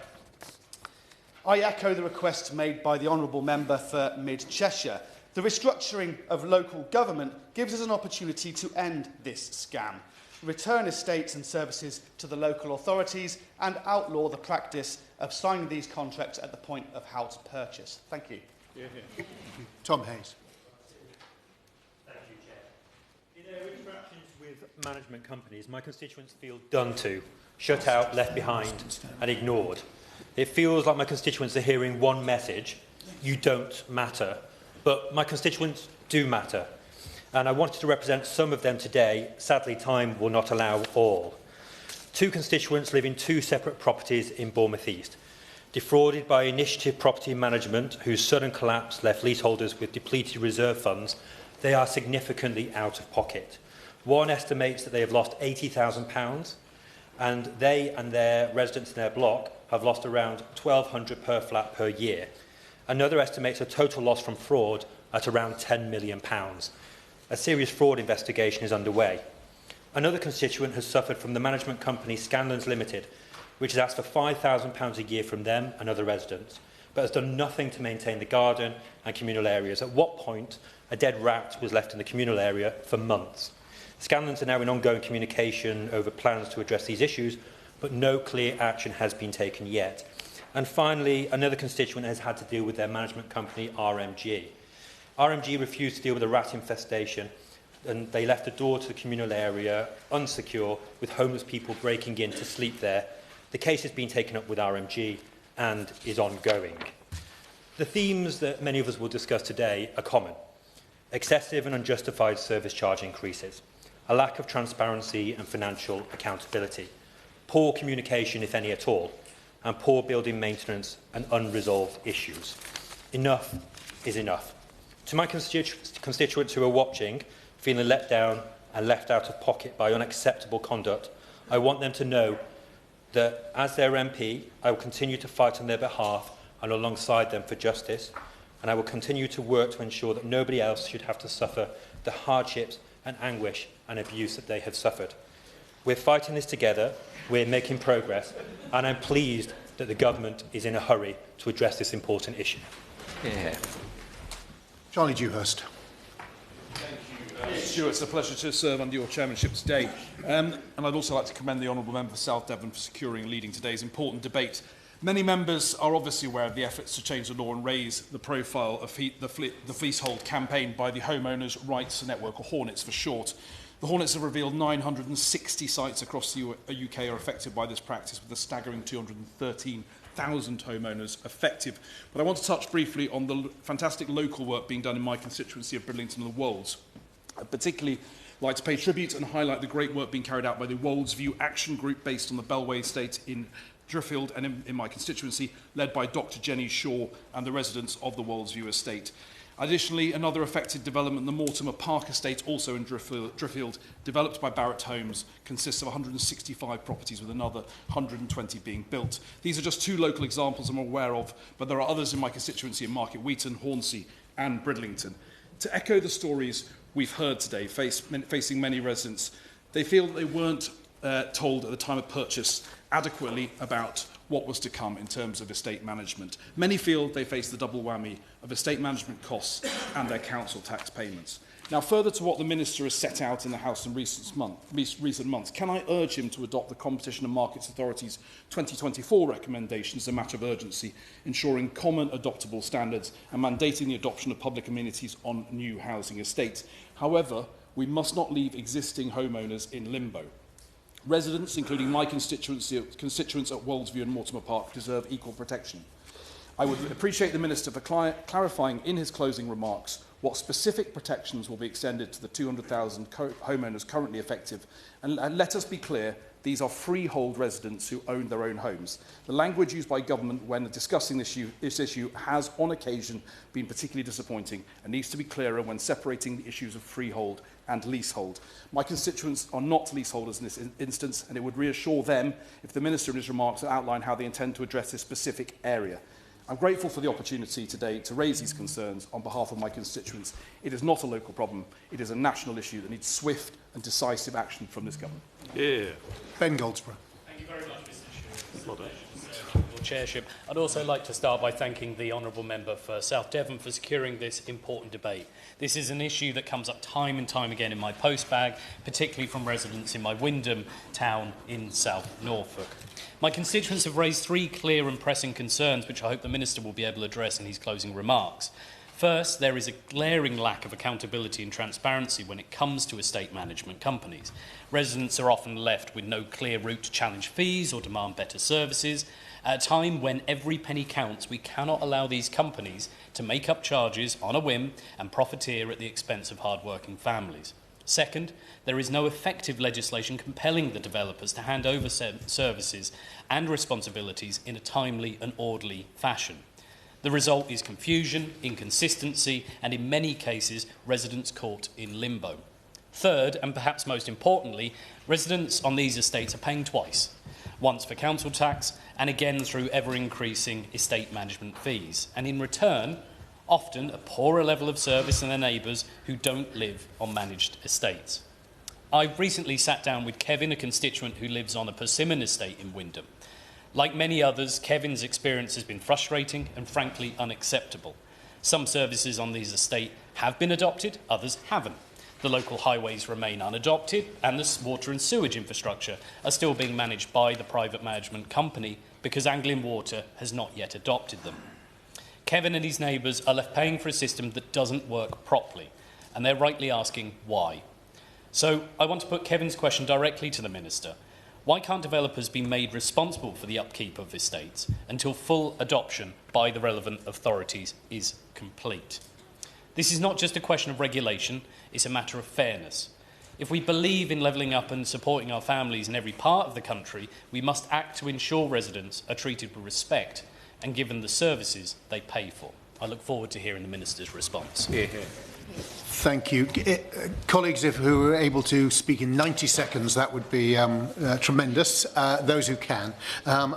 I echo the request made by the Honourable Member for Mid-Cheshire. The restructuring of local government gives us an opportunity to end this scam, return estates and services to the local authorities and outlaw the practice of signing these contracts at the point of house purchase. Thank you. Tom Hayes. Thank you, Chair. In their interactions with management companies, my constituents feel done to, shut out, left behind and ignored. It feels like my constituents are hearing one message: you don't matter. But my constituents do matter, and I wanted to represent some of them today. Sadly, time will not allow all. Two constituents live in two separate properties in Bournemouth East. Defrauded by Initiative Property Management, whose sudden collapse left leaseholders with depleted reserve funds, they are significantly out of pocket. One estimates that they have lost £80,000, and they and their residents in their block have lost around £1,200 per flat per year. Another estimates a total loss from fraud at around £10 million. A serious fraud investigation is underway. Another constituent has suffered from the management company Scanlons Limited, which has asked for £5,000 a year from them and other residents, but has done nothing to maintain the garden and communal areas, at what point a dead rat was left in the communal area for months. Scanlons are now in ongoing communication over plans to address these issues, but no clear action has been taken yet. And finally, another constituent has had to deal with their management company, RMG. RMG refused to deal with a rat infestation, and they left the door to the communal area unsecure, with homeless people breaking in to sleep there. The case has been taken up with RMG and is ongoing. The themes that many of us will discuss today are common: excessive and unjustified service charge increases, a lack of transparency and financial accountability, poor communication, if any at all, and poor building maintenance and unresolved issues. Enough is enough. To my constituents who are watching, feeling let down and left out of pocket by unacceptable conduct, I want them to know that as their MP, I will continue to fight on their behalf and alongside them for justice, and I will continue to work to ensure that nobody else should have to suffer the hardships and anguish and abuse that they have suffered. We're fighting this together, we're making progress, and I'm pleased that the government is in a hurry to address this important issue. Charlie Dewhurst. Stuart, it's a pleasure to serve under your chairmanship today. And I'd also like to commend the Honourable Member for South Devon for securing and leading today's important debate. Many members are obviously aware of the efforts to change the law and raise the profile of the Fleecehold campaign by the Homeowners Rights Network, or Hornets for short. The Hornets have revealed 960 sites across the UK are affected by this practice, with a staggering 213,000 homeowners affected. But I want to touch briefly on the fantastic local work being done in my constituency of Bridlington and the Wolds. I'd particularly like to pay tribute and highlight the great work being carried out by the Wolds View Action Group, based on the Bellway estate in Driffield and in my constituency, led by Dr Jenny Shaw and the residents of the Wolds View estate. Additionally, another affected development, the Mortimer Park estate, also in Driffield, developed by Barratt Homes, consists of 165 properties, with another 120 being built. These are just two local examples I'm aware of, but there are others in my constituency in Market Wheaton, Hornsey and Bridlington. To echo the stories we've heard today, facing many residents, they feel that they weren't told at the time of purchase adequately about what was to come in terms of estate management. Many feel they face the double whammy of estate management costs and their council tax payments. Now, further to what the Minister has set out in the House in recent months, can I urge him to adopt the Competition and Markets Authority's 2024 recommendations as a matter of urgency, ensuring common adoptable standards and mandating the adoption of public amenities on new housing estates? However, we must not leave existing homeowners in limbo. Residents, including my constituents at Woldsview and Mortimer Park, deserve equal protection. I would appreciate the Minister for clarifying in his closing remarks what specific protections will be extended to the 200,000 homeowners currently affected, and let us be clear, These are freehold residents who own their own homes. The language used by government when discussing this issue has, on occasion, been particularly disappointing and needs to be clearer when separating the issues of freehold and leasehold. My constituents are not leaseholders in this instance, and it would reassure them if the Minister in his remarks outlined how they intend to address this specific area. I'm grateful for the opportunity today to raise these concerns on behalf of my constituents. It is not a local problem. It is a national issue that needs swift and decisive action from this government. Yeah. Ben Goldsborough. Thank you very much, Mr. Chair. Your chairship. I'd also like to start by thanking the honourable member for South Devon for securing this important debate. This is an issue that comes up time and time again in my postbag, particularly from residents in my Wyndham town in South Norfolk. My constituents have raised three clear and pressing concerns which I hope the Minister will be able to address in his closing remarks. First, there is a glaring lack of accountability and transparency when it comes to estate management companies. Residents are often left with no clear route to challenge fees or demand better services. At a time when every penny counts, we cannot allow these companies to make up charges on a whim and profiteer at the expense of hard-working families. Second, there is no effective legislation compelling the developers to hand over services and responsibilities in a timely and orderly fashion. The result is confusion, inconsistency, and in many cases, residents caught in limbo. Third, and perhaps most importantly, residents on these estates are paying twice, once for council tax and again through ever-increasing estate management fees, and in return, often a poorer level of service than their neighbours who don't live on managed estates. I recently sat down with Kevin, a constituent who lives on a persimmon estate in Wyndham. Like many others, Kevin's experience has been frustrating and frankly unacceptable. Some services on these estates have been adopted, others haven't. The local highways remain unadopted, and the water and sewage infrastructure are still being managed by the private management company because Anglian Water has not yet adopted them. Kevin and his neighbours are left paying for a system that doesn't work properly, and they're rightly asking why. So I want to put Kevin's question directly to the Minister. Why can't developers be made responsible for the upkeep of estates until full adoption by the relevant authorities is complete? This is not just a question of regulation, it's a matter of fairness. If we believe in levelling up and supporting our families in every part of the country, we must act to ensure residents are treated with respect and given the services they pay for. I look forward to hearing the Minister's response. Thank you. Colleagues who are able to speak in 90 seconds, that would be tremendous. Those who can.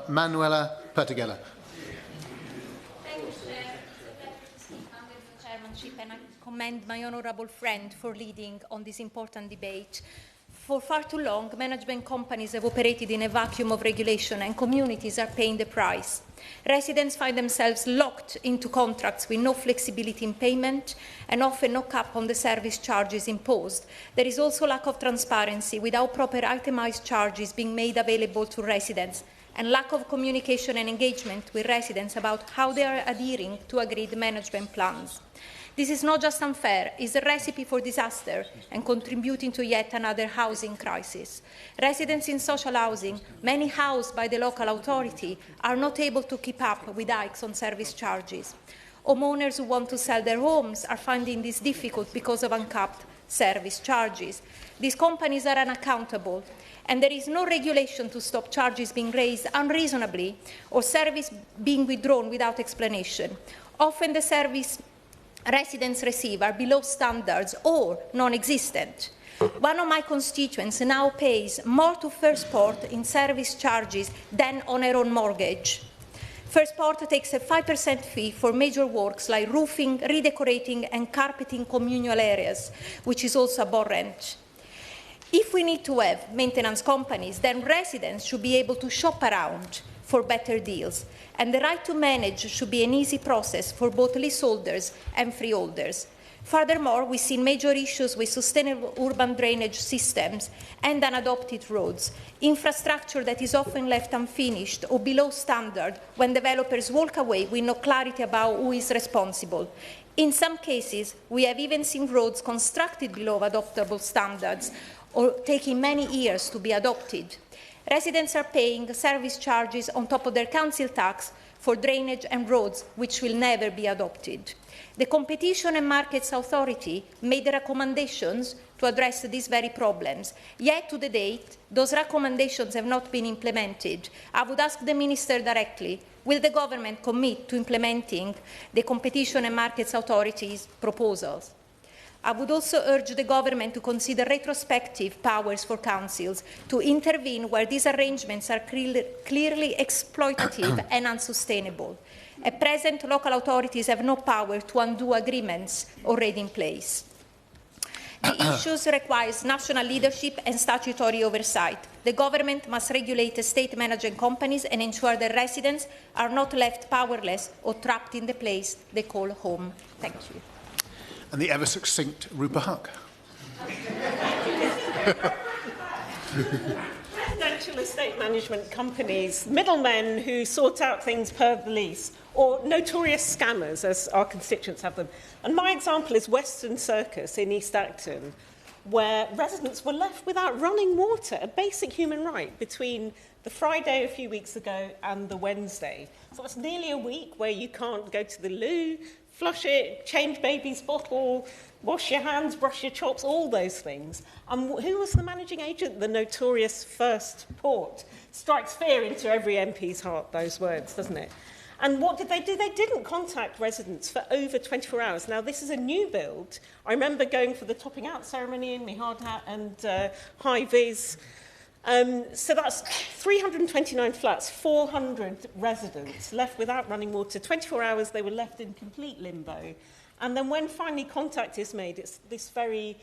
Manuela Pertigella. Thank you, Chair. I'm with the chairmanship and I commend my honourable friend for leading on this important debate. For far too long, management companies have operated in a vacuum of regulation and communities are paying the price. Residents find themselves locked into contracts with no flexibility in payment and often no cap on the service charges imposed. There is also lack of transparency without proper itemised charges being made available to residents and lack of communication and engagement with residents about how they are adhering to agreed management plans. This is not just unfair, it's a recipe for disaster and contributing to yet another housing crisis. Residents in social housing, many housed by the local authority, are not able to keep up with hikes on service charges. Homeowners who want to sell their homes are finding this difficult because of uncapped service charges. These companies are unaccountable, and there is no regulation to stop charges being raised unreasonably or service being withdrawn without explanation. Often the service residents receive are below standards or non-existent. One of my constituents now pays more to First Port in service charges than on her own mortgage. First Port takes a 5% fee for major works like roofing, redecorating and carpeting communal areas, which is also abhorrent. If we need to have maintenance companies, then residents should be able to shop around for better deals, and the right to manage should be an easy process for both leaseholders and freeholders. Furthermore, we've seen major issues with sustainable urban drainage systems and unadopted roads, infrastructure that is often left unfinished or below standard when developers walk away with no clarity about who is responsible. In some cases, we have even seen roads constructed below adoptable standards or taking many years to be adopted. Residents are paying service charges on top of their council tax for drainage and roads, which will never be adopted. The Competition and Markets Authority made recommendations to address these very problems. Yet, to the date, those recommendations have not been implemented. I would ask the Minister directly, will the government commit to implementing the Competition and Markets Authority's proposals? I would also urge the government to consider retrospective powers for councils to intervene where these arrangements are clearly exploitative and unsustainable. At present, local authorities have no power to undo agreements already in place. The issues requires national leadership and statutory oversight. The government must regulate estate management companies and ensure that residents are not left powerless or trapped in the place they call home. Thank you. And the ever succinct Rupa Huck. Residential estate management companies, middlemen who sort out things per the lease, or notorious scammers, as our constituents have them. And my example is Western Circus in East Acton, where residents were left without running water, a basic human right, between the Friday a few weeks ago and the Wednesday. So it's nearly a week where you can't go to the loo, flush it, change baby's bottle, wash your hands, brush your chops, all those things. And who was the managing agent? The notorious First Port. Strikes fear into every MP's heart, those words, doesn't it? And what did they do? They didn't contact residents for over 24 hours. Now, this is a new build. I remember going for the topping out ceremony in my hard hat and high vis. So that's 329 flats, 400 residents left without running water. 24 hours, they were left in complete limbo. And then when finally contact is made, it's this very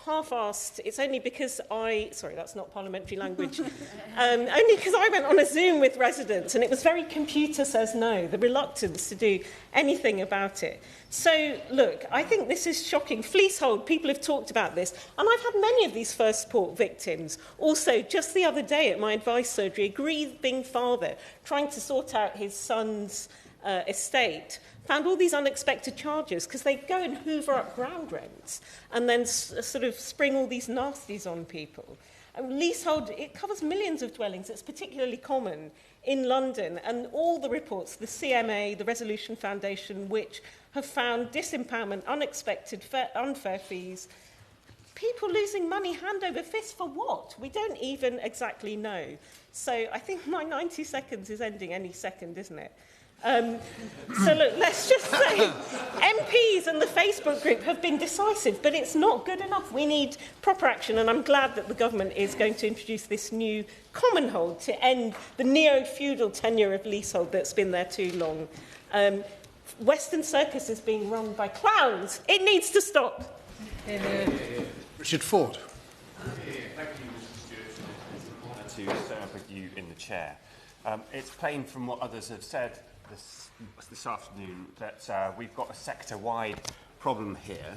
half-assed, it's only because sorry, that's not parliamentary language, only because I went on a Zoom with residents and it was very computer says no, the reluctance to do anything about it. So, look, I think this is shocking. Fleecehold, people have talked about this, and I've had many of these First Port victims. Also, just the other day at my advice surgery, a grieving father trying to sort out his son's estate found all these unexpected charges because they go and hoover up ground rents and then sort of spring all these nasties on people. And leasehold, it covers millions of dwellings. It's particularly common in London. And all the reports, the CMA, the Resolution Foundation, which have found disempowerment, unexpected, unfair fees, people losing money hand over fist for what? We don't even exactly know. So I think my 90 seconds is ending any second, isn't it? So look, let's just say MPs and the Facebook group have been decisive, but it's not good enough. We need proper action, and I'm glad that the government is going to introduce this new common hold to end the neo-feudal tenure of leasehold that's been there too long. Western Circus is being run by clowns. It needs to stop. Richard Ford. Thank you, Mr. Stewart. It's an honour to serve with you in the chair. It's plain from what others have said this afternoon that we've got a sector-wide problem here.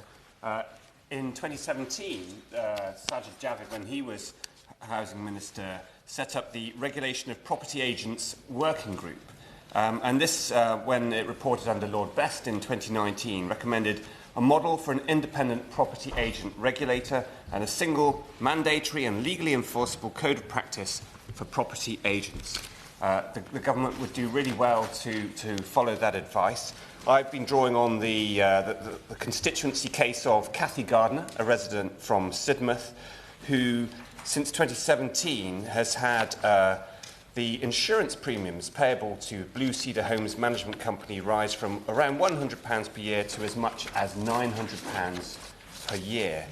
In 2017, Sajid Javid, when he was Housing Minister, set up the Regulation of Property Agents Working Group. And this, when it reported under Lord Best in 2019, recommended a model for an independent property agent regulator and a single, mandatory and legally enforceable code of practice for property agents. The government would do really well to follow that advice. I've been drawing on the constituency case of Cathy Gardner, a resident from Sidmouth, who since 2017 has had the insurance premiums payable to Blue Cedar Homes Management Company rise from around £100 per year to as much as £900 per year.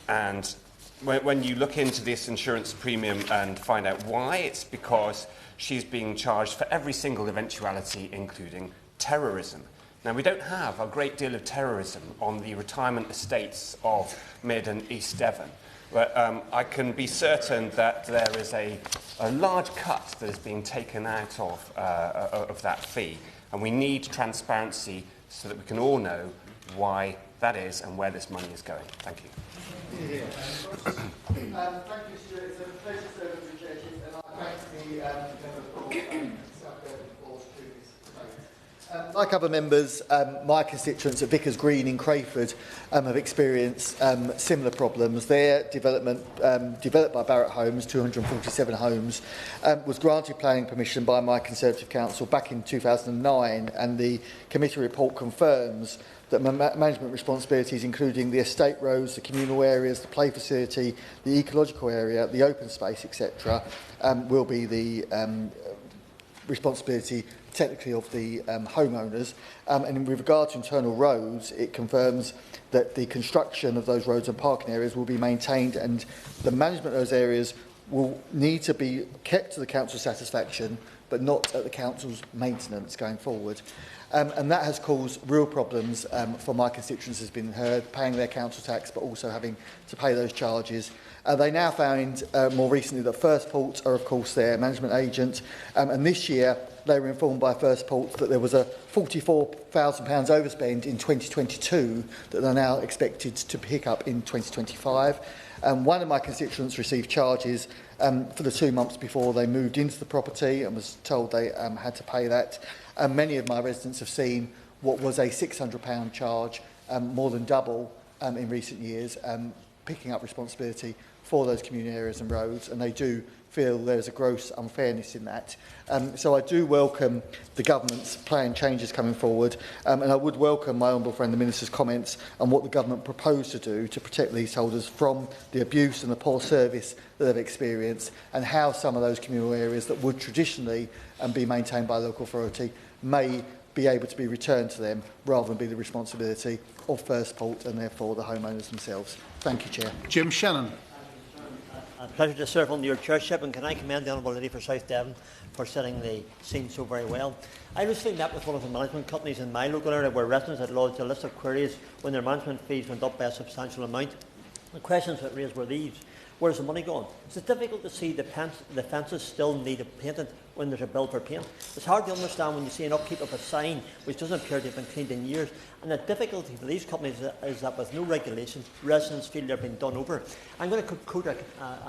And when you look into this insurance premium and find out why, it's because she's being charged for every single eventuality, including terrorism. Now, we don't have a great deal of terrorism on the retirement estates of Mid and East Devon, but I can be certain that there is a large cut that is being taken out of that fee, and we need transparency so that we can all know why that is and where this money is going. Thank you. Thank you, Stuart. It's a pleasure serving the churches, and I thank the member for South Devon for previous debate. Like other members, my constituents at Vickers Green in Crayford have experienced similar problems. Their development, developed by Barratt Homes, 247 homes, was granted planning permission by my Conservative Council back in 2009, and the committee report confirms that management responsibilities, including the estate roads, the communal areas, the play facility, the ecological area, the open space, etc., will be the responsibility technically of the homeowners. And with regard to internal roads, it confirms that the construction of those roads and parking areas will be maintained, and the management of those areas will need to be kept to the council's satisfaction, but not at the council's maintenance going forward. And that has caused real problems for my constituents, has been heard, paying their council tax, but also having to pay those charges. They now found more recently that First Port are, of course, their management agent, and this year they were informed by First Port that there was a £44,000 overspend in 2022 that they're now expected to pick up in 2025. One of my constituents received charges for the 2 months before they moved into the property and was told they had to pay that. Many of my residents have seen what was a £600 charge, more than double in recent years, picking up responsibility for those community areas and roads, and they do feel there's a gross unfairness in that. So I do welcome the government's plan changes coming forward, and I would welcome my honourable friend the Minister's comments on what the government proposed to do to protect leaseholders from the abuse and the poor service that they've experienced, and how some of those communal areas that would traditionally be maintained by the local authority may be able to be returned to them rather than be the responsibility of First Port and therefore the homeowners themselves. Thank you, Chair. Jim Shannon. A pleasure to serve under your chairship, and can I commend the Honourable Lady for South Devon for setting the scene so very well. I recently met with one of the management companies in my local area where residents had lodged a list of queries when their management fees went up by a substantial amount. The questions that raised were these: where's the money gone? It's difficult to see the fences still need a painted when there's a bill for paint. It's hard to understand when you see an upkeep of a sign which doesn't appear to have been cleaned in years. And the difficulty for these companies is that with no regulation, residents feel they're being done over. I'm going to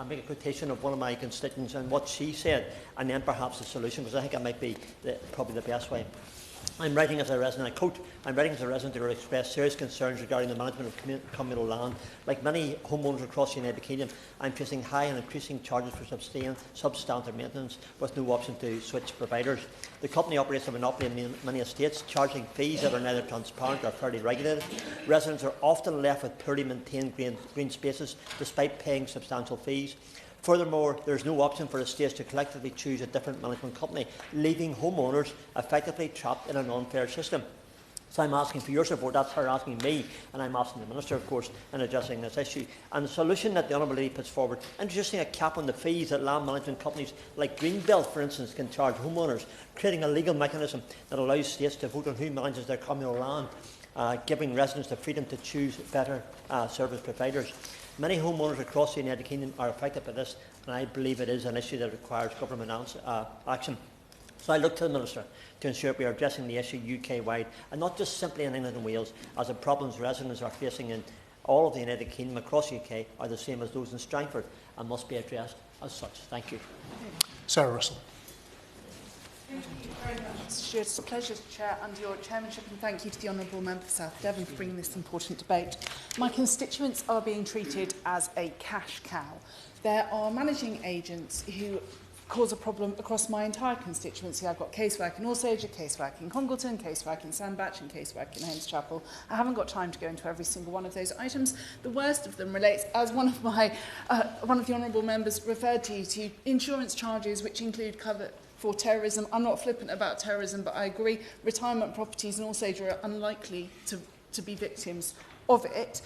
make a quotation of one of my constituents and what she said, and then perhaps the solution, because I think it might be probably the best way. I'm writing as a resident, I quote, "I'm writing as a resident who expressed serious concerns regarding the management of communal land. Like many homeowners across the United Kingdom, I'm facing high and increasing charges for substandard maintenance with no option to switch providers. The company operates a monopoly in many estates, charging fees that are neither transparent or fairly regulated. Residents are often left with poorly maintained green spaces despite paying substantial fees. Furthermore, there is no option for estates to collectively choose a different management company, leaving homeowners effectively trapped in an unfair system." So I'm asking for your support. That's her asking me, and I'm asking the Minister, of course, in addressing this issue. And the solution that the Honourable Lady puts forward, introducing a cap on the fees that land management companies like Greenbelt, for instance, can charge homeowners, creating a legal mechanism that allows states to vote on who manages their communal land, giving residents the freedom to choose better service providers. Many homeowners across the United Kingdom are affected by this, and I believe it is an issue that requires government action. So I look to the Minister to ensure we are addressing the issue UK-wide, and not just simply in England and Wales, as the problems residents are facing in all of the United Kingdom across the UK are the same as those in Strangford and must be addressed as such. Thank you. Sarah Russell. Thank you very much, Mr. Stewart. It's a pleasure to chair under your chairmanship, and thank you to the Honourable Member for South Devon for bringing this important debate. My constituents are being treated as a cash cow. There are managing agents who cause a problem across my entire constituency. I've got casework in Alsager, casework in Congleton, casework in Sandbach, and casework in Haines Chapel. I haven't got time to go into every single one of those items. The worst of them relates, as one of the honourable members referred to insurance charges, which include cover for terrorism. I'm not flippant about terrorism, but I agree retirement properties in Alsager are unlikely to be victims of it.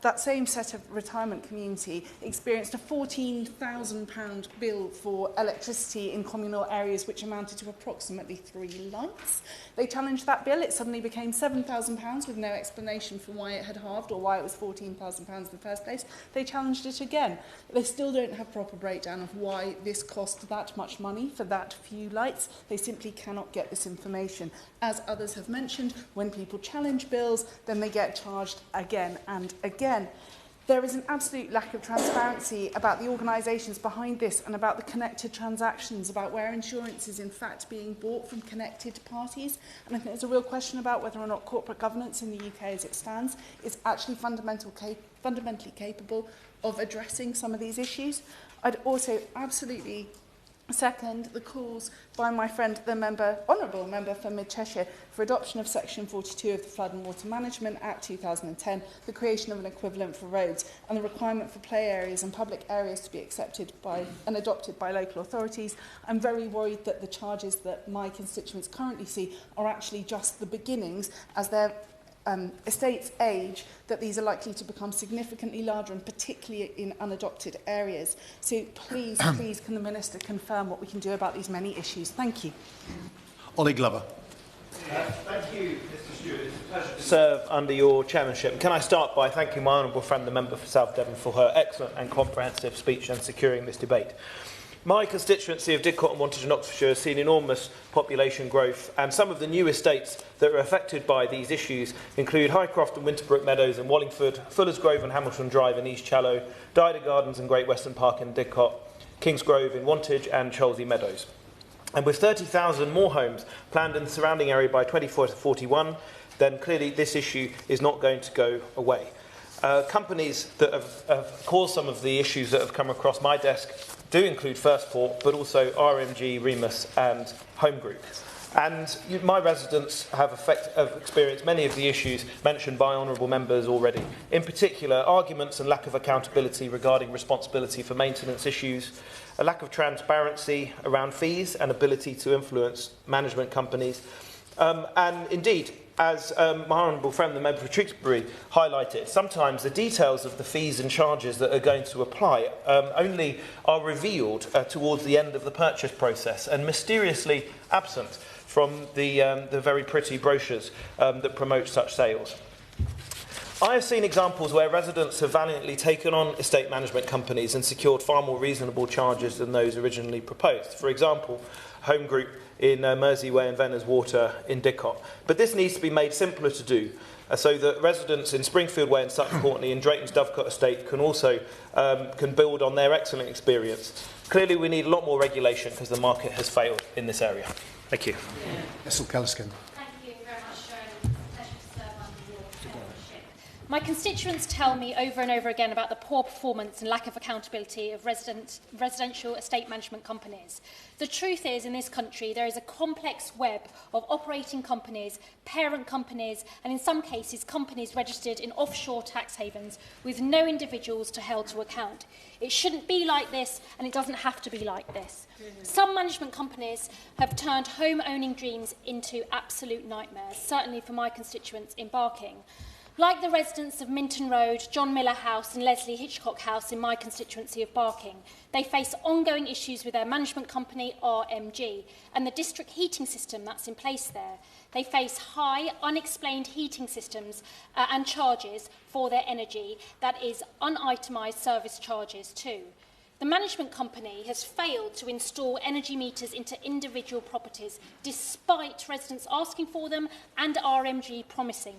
That same set of retirement community experienced a £14,000 bill for electricity in communal areas, which amounted to approximately 3 lights. They challenged that bill. It suddenly became £7,000 with no explanation for why it had halved or why it was £14,000 in the first place. They challenged it again. They still don't have proper breakdown of why this cost that much money for that few lights. They simply cannot get this information. As others have mentioned, when people challenge bills, then they get charged again and again. There is an absolute lack of transparency about the organisations behind this and about the connected transactions, about where insurance is in fact being bought from connected parties. And I think there's a real question about whether or not corporate governance in the UK as it stands is actually fundamentally capable of addressing some of these issues. I'd also absolutely second the calls by my friend, the honourable member for Mid Cheshire, for adoption of Section 42 of the Flood and Water Management Act 2010, the creation of an equivalent for roads, and the requirement for play areas and public areas to be accepted by and adopted by local authorities. I'm very worried that the charges that my constituents currently see are actually just the beginnings, as their estates age, that these are likely to become significantly larger, and particularly in unadopted areas. So please, please, can the Minister confirm what we can do about these many issues? Thank you. Ollie Glover. Thank you, Mr Stewart. It's a pleasure to serve under your chairmanship. And can I start by thanking my honourable friend, the member for South Devon, for her excellent and comprehensive speech and securing this debate. My constituency of Didcot and Wantage in Oxfordshire has seen enormous population growth, and some of the new estates that are affected by these issues include Highcroft and Winterbrook Meadows in Wallingford, Fuller's Grove and Hamilton Drive in East Challow, Dider Gardens and Great Western Park in Didcot, Kings Grove in Wantage and Cholsey Meadows. And with 30,000 more homes planned in the surrounding area by 2041, then clearly this issue is not going to go away. Companies that have caused some of the issues that have come across my desk do include Firstport, but also RMG, Remus and Home Group. And my residents have experienced many of the issues mentioned by honourable members already. In particular, arguments and lack of accountability regarding responsibility for maintenance issues, a lack of transparency around fees and ability to influence management companies, and indeed, as my honourable friend, the member for Tewkesbury, highlighted, sometimes the details of the fees and charges that are going to apply only are revealed towards the end of the purchase process and mysteriously absent from the very pretty brochures that promote such sales. I have seen examples where residents have valiantly taken on estate management companies and secured far more reasonable charges than those originally proposed. For example, Home Group in Mersey-Way and Venner's Water in Didcot. But this needs to be made simpler to do, so that residents in Springfield Way and Sutton Courtenay and Drayton's Dovecot Estate can also can build on their excellent experience. Clearly, we need a lot more regulation because the market has failed in this area. Thank you. Cecil Kelliskin. Thank you very much, Sharon. It's a pleasure to serve under your chairmanship. My constituents tell me over and over again about the poor performance and lack of accountability of residential estate management companies. The truth is, in this country, there is a complex web of operating companies, parent companies, and in some cases, companies registered in offshore tax havens with no individuals to hold to account. It shouldn't be like this, and it doesn't have to be like this. Some management companies have turned home-owning dreams into absolute nightmares, certainly for my constituents in Barking. Like the residents of Minton Road, John Miller House and Leslie Hitchcock House in my constituency of Barking, they face ongoing issues with their management company, RMG, and the district heating system that's in place there. They face high, unexplained heating systems and charges for their energy, that is, unitemised service charges too. The management company has failed to install energy meters into individual properties, despite residents asking for them and RMG promising.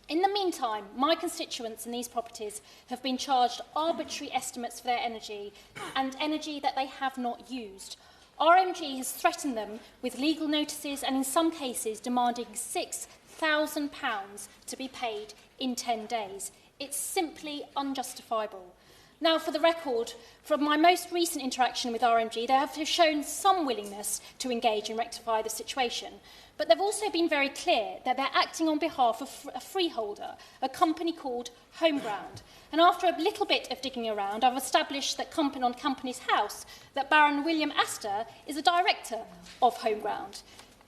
In the meantime, my constituents in these properties have been charged arbitrary estimates for their energy and energy that they have not used. RMG has threatened them with legal notices and in some cases demanding £6,000 to be paid in 10 days. It's simply unjustifiable. Now, for the record, from my most recent interaction with RMG, they have shown some willingness to engage and rectify the situation. But they've also been very clear that they're acting on behalf of a freeholder, a company called Homeground. And after a little bit of digging around, I've established that on Company's House that Baron William Astor is a director of Homeground.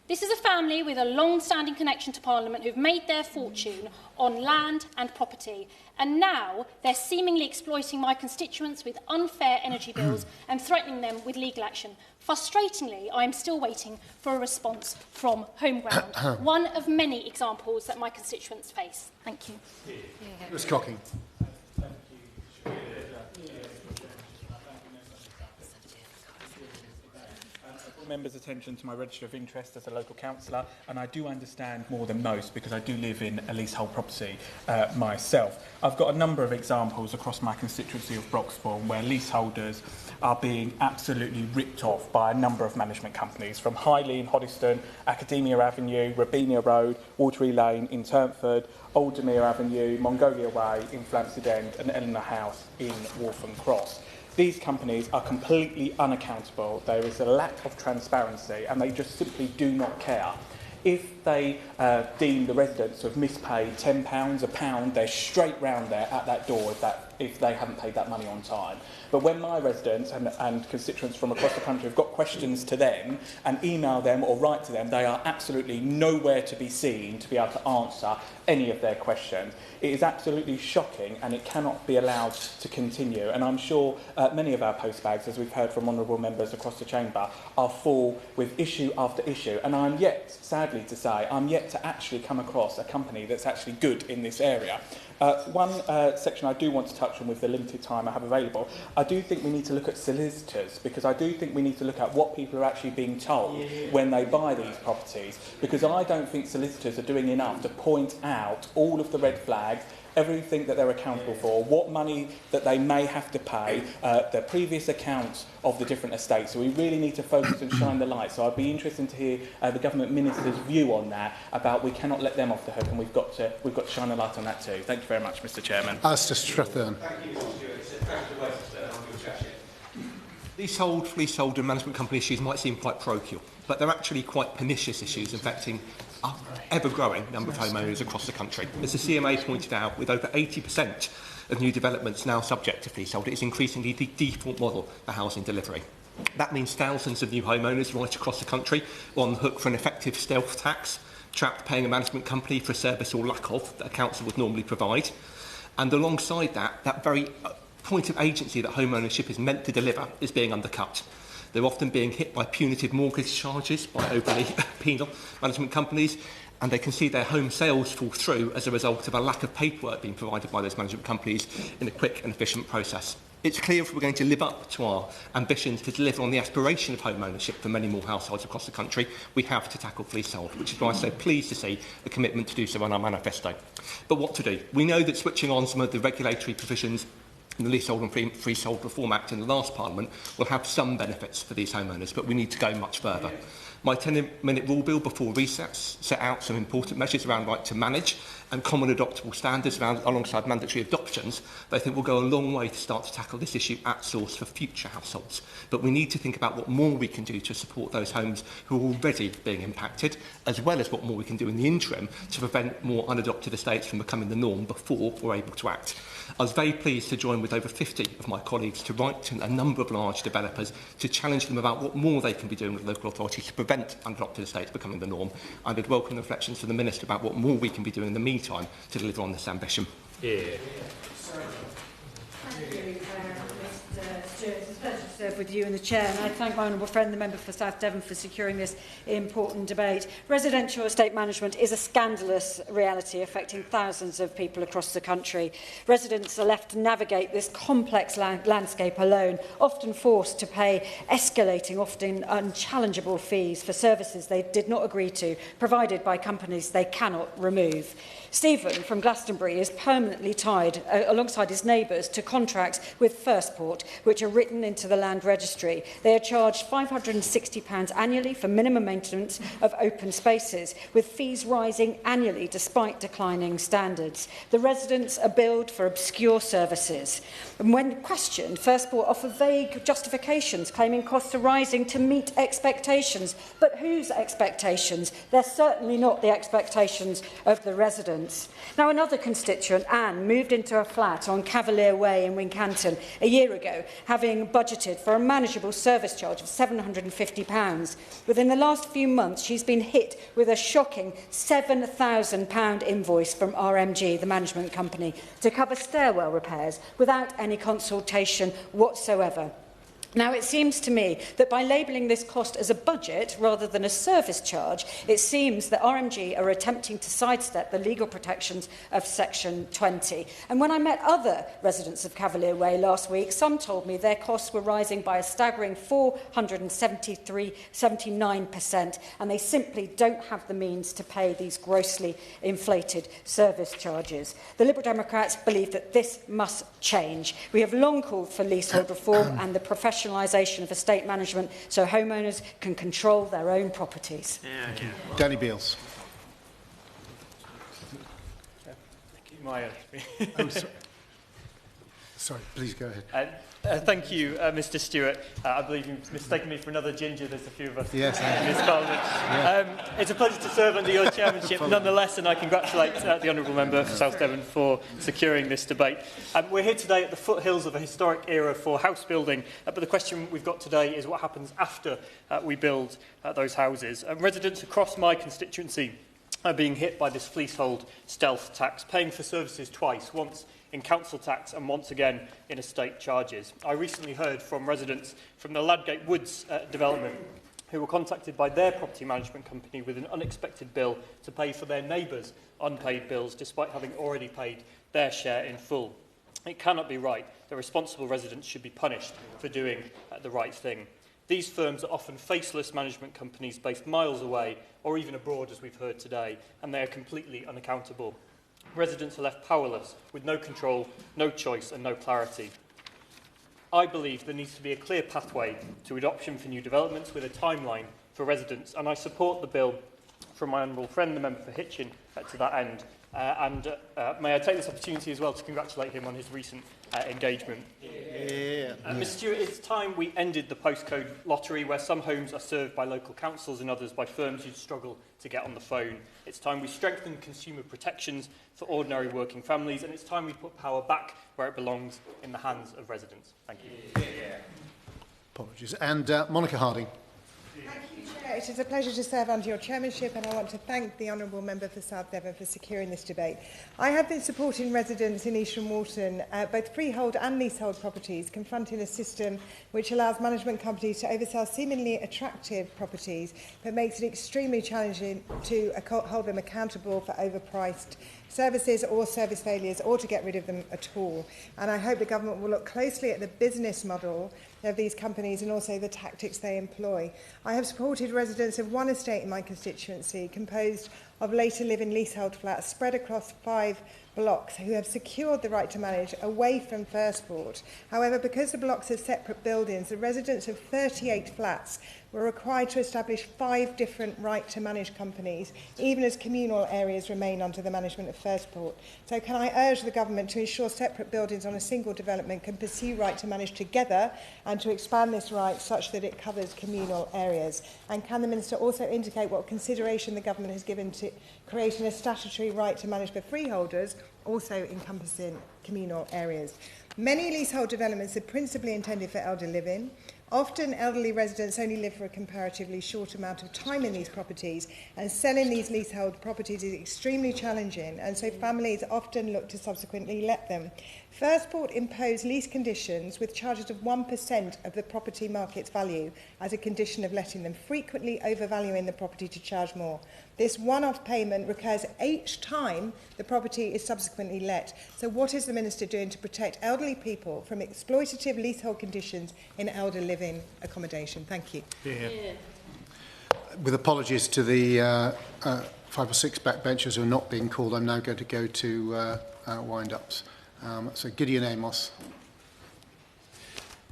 This is a family with a long-standing connection to Parliament who've made their fortune on land and property. And now they're seemingly exploiting my constituents with unfair energy bills and threatening them with legal action. Frustratingly, I am still waiting for a response from Homeground, one of many examples that my constituents face. Thank you. Ms. Cocking. the members' attention to my register of interest as a local councillor, and I do understand more than most because I do live in a leasehold property myself. I've got a number of examples across my constituency of Broxbourne where leaseholders are being absolutely ripped off by a number of management companies, from Highley in Hoddesdon, Academia Avenue, Rabinia Road, Watery Lane in Turnford, Aldermere Avenue, Mongolia Way in Flamstead End, and Eleanor House in Waltham Cross. These companies are completely unaccountable. There is a lack of transparency, and they just simply do not care. If they deem the residents to have mispaid £10, £1, they're straight round there at that door if they haven't paid that money on time. But when my residents and constituents from across the country have got questions to them and email them or write to them, they are absolutely nowhere to be seen to be able to answer any of their questions. It is absolutely shocking, and it cannot be allowed to continue. And I'm sure many of our postbags, as we've heard from honourable members across the chamber, are full with issue after issue. And I'm yet, sadly to say, I'm yet to actually come across a company that's actually good in this area. One section I do want to touch on with the limited time I have available, I do think we need to look at solicitors, because I do think we need to look at what people are actually being told when they buy these properties, because I don't think solicitors are doing enough to point out all of the red flags, everything that they're accountable for, what money that they may have to pay, their previous accounts of the different estates. So we really need to focus and shine the light. So I'd be interested to hear the Government Minister's view on that, about we cannot let them off the hook, and we've got to shine a light on that too. Thank you very much, Mr Chairman. Alistair Strathern. Thank you, Mr Stewart. It's a pleasure to work with your chairship. Leasehold and management company issues might seem quite parochial, but they're actually quite pernicious issues affecting an ever-growing number of homeowners across the country. As the CMA pointed out, with over 80% of new developments now subject to leasehold, it is increasingly the default model for housing delivery. That means thousands of new homeowners right across the country are on the hook for an effective stealth tax, trapped paying a management company for a service or lack of that a council would normally provide. And alongside that, that very point of agency that home ownership is meant to deliver is being undercut. They're often being hit by punitive mortgage charges by overly penal management companies, and they can see their home sales fall through as a result of a lack of paperwork being provided by those management companies in a quick and efficient process. It's clear if we're going to live up to our ambitions to deliver on the aspiration of home ownership for many more households across the country, we have to tackle leasehold, which is why I'm so pleased to see the commitment to do so on our manifesto. But what to do? We know that switching on some of the regulatory provisions in the Leasehold and Freehold Reform Act in the last Parliament will have some benefits for these homeowners, but we need to go much further. My 10-minute rule bill before recess set out some important measures around right to manage and common adoptable standards alongside mandatory adoptions that I think will go a long way to start to tackle this issue at source for future households. But we need to think about what more we can do to support those homes who are already being impacted, as well as what more we can do in the interim to prevent more unadopted estates from becoming the norm before we're able to act. I was very pleased to join with over 50 of my colleagues to write to a number of large developers to challenge them about what more they can be doing with local authorities to prevent unadopted estates becoming the norm. I would welcome reflections from the Minister about what more we can be doing in the meantime to deliver on this ambition. Thank you, Mr Stewart. It's a pleasure to serve with you and the Chair, and I thank my honourable friend, the Member for South Devon, for securing this important debate. Residential estate management is a scandalous reality affecting thousands of people across the country. Residents are left to navigate this complex landscape alone, often forced to pay escalating, often unchallengeable fees for services they did not agree to, provided by companies they cannot remove. Stephen from Glastonbury is permanently tied, alongside his neighbours, to contracts with Firstport, which are written into the land registry. They are charged £560 annually for minimum maintenance of open spaces, with fees rising annually despite declining standards. The residents are billed for obscure services. And when questioned, Firstport offer vague justifications, claiming costs are rising to meet expectations. But whose expectations? They're certainly not the expectations of the residents. Now, another constituent, Anne, moved into a flat on Cavalier Way in Wincanton a year ago, having budgeted for a manageable service charge of £750. Within the last few months, she's been hit with a shocking £7,000 invoice from RMG, the management company, to cover stairwell repairs without any consultation whatsoever. Now, it seems to me that by labelling this cost as a budget rather than a service charge, it seems that RMG are attempting to sidestep the legal protections of Section 20. And when I met other residents of Cavalier Way last week, some told me their costs were rising by a staggering 479%, and they simply don't have the means to pay these grossly inflated service charges. The Liberal Democrats believe that this must change. We have long called for leasehold reform and the professionalisation of estate management so homeowners can control their own properties. Thank you. Danny Beales. Sorry, please go ahead. Thank you, Mr. Stewart. I believe you've mistaken me for another ginger. There's a few of us yes, in this Parliament. Yeah. It's a pleasure to serve under your chairmanship nonetheless, and I congratulate the Honourable Member for South Devon for securing this debate. We're here today at the foothills of a historic era for house building, but the question we've got today is what happens after we build those houses. Residents across my constituency are being hit by this fleecehold stealth tax, paying for services twice, once in council tax and once again in estate charges. I recently heard from residents from the Ladgate Woods development who were contacted by their property management company with an unexpected bill to pay for their neighbours' unpaid bills despite having already paid their share in full. It cannot be right that responsible residents should be punished for doing the right thing. These firms are often faceless management companies based miles away or even abroad, as we've heard today, and they are completely unaccountable. Residents are left powerless, with no control, no choice and no clarity. I believe there needs to be a clear pathway to adoption for new developments with a timeline for residents, and I support the bill from my honourable friend, the member for Hitchin, to that end. May I take this opportunity as well to congratulate him on his recent engagement. Mr. Stewart, it's time we ended the postcode lottery where some homes are served by local councils and others by firms who struggle to get on the phone. It's time we strengthen consumer protections for ordinary working families, and it's time we put power back where it belongs, in the hands of residents. Thank you. Apologies. And Monica Harding. Thank you, Chair. It is a pleasure to serve under your chairmanship, and I want to thank the Honourable Member for South Devon for securing this debate. I have been supporting residents in East Walton, both freehold and leasehold properties, confronting a system which allows management companies to oversell seemingly attractive properties, but makes it extremely challenging to hold them accountable for overpriced services or service failures, or to get rid of them at all. And I hope the government will look closely at the business model of these companies and also the tactics they employ. I have supported residents of one estate in my constituency, composed of later living leasehold flats spread across 5 blocks, who have secured the right to manage away from First Port. However, because the blocks are separate buildings, the residents of 38 flats were required to establish 5 different right to manage companies, even as communal areas remain under the management of First Port. So can I urge the government to ensure separate buildings on a single development can pursue right to manage together, and to expand this right such that it covers communal areas? And can the Minister also indicate what consideration the government has given to creating a statutory right to manage for freeholders, also encompassing communal areas? Many leasehold developments are principally intended for elder living. Often elderly residents only live for a comparatively short amount of time in these properties, and selling these leasehold properties is extremely challenging, and so families often look to subsequently let them. First Port imposed lease conditions with charges of 1% of the property market's value as a condition of letting them, frequently overvaluing the property to charge more. This one-off payment recurs each time the property is subsequently let. So what is the Minister doing to protect elderly people from exploitative leasehold conditions in elder living accommodation? Thank you. With apologies to the 5 or 6 backbenchers who are not being called, I'm now going to go to wind-ups. So Gideon Amos.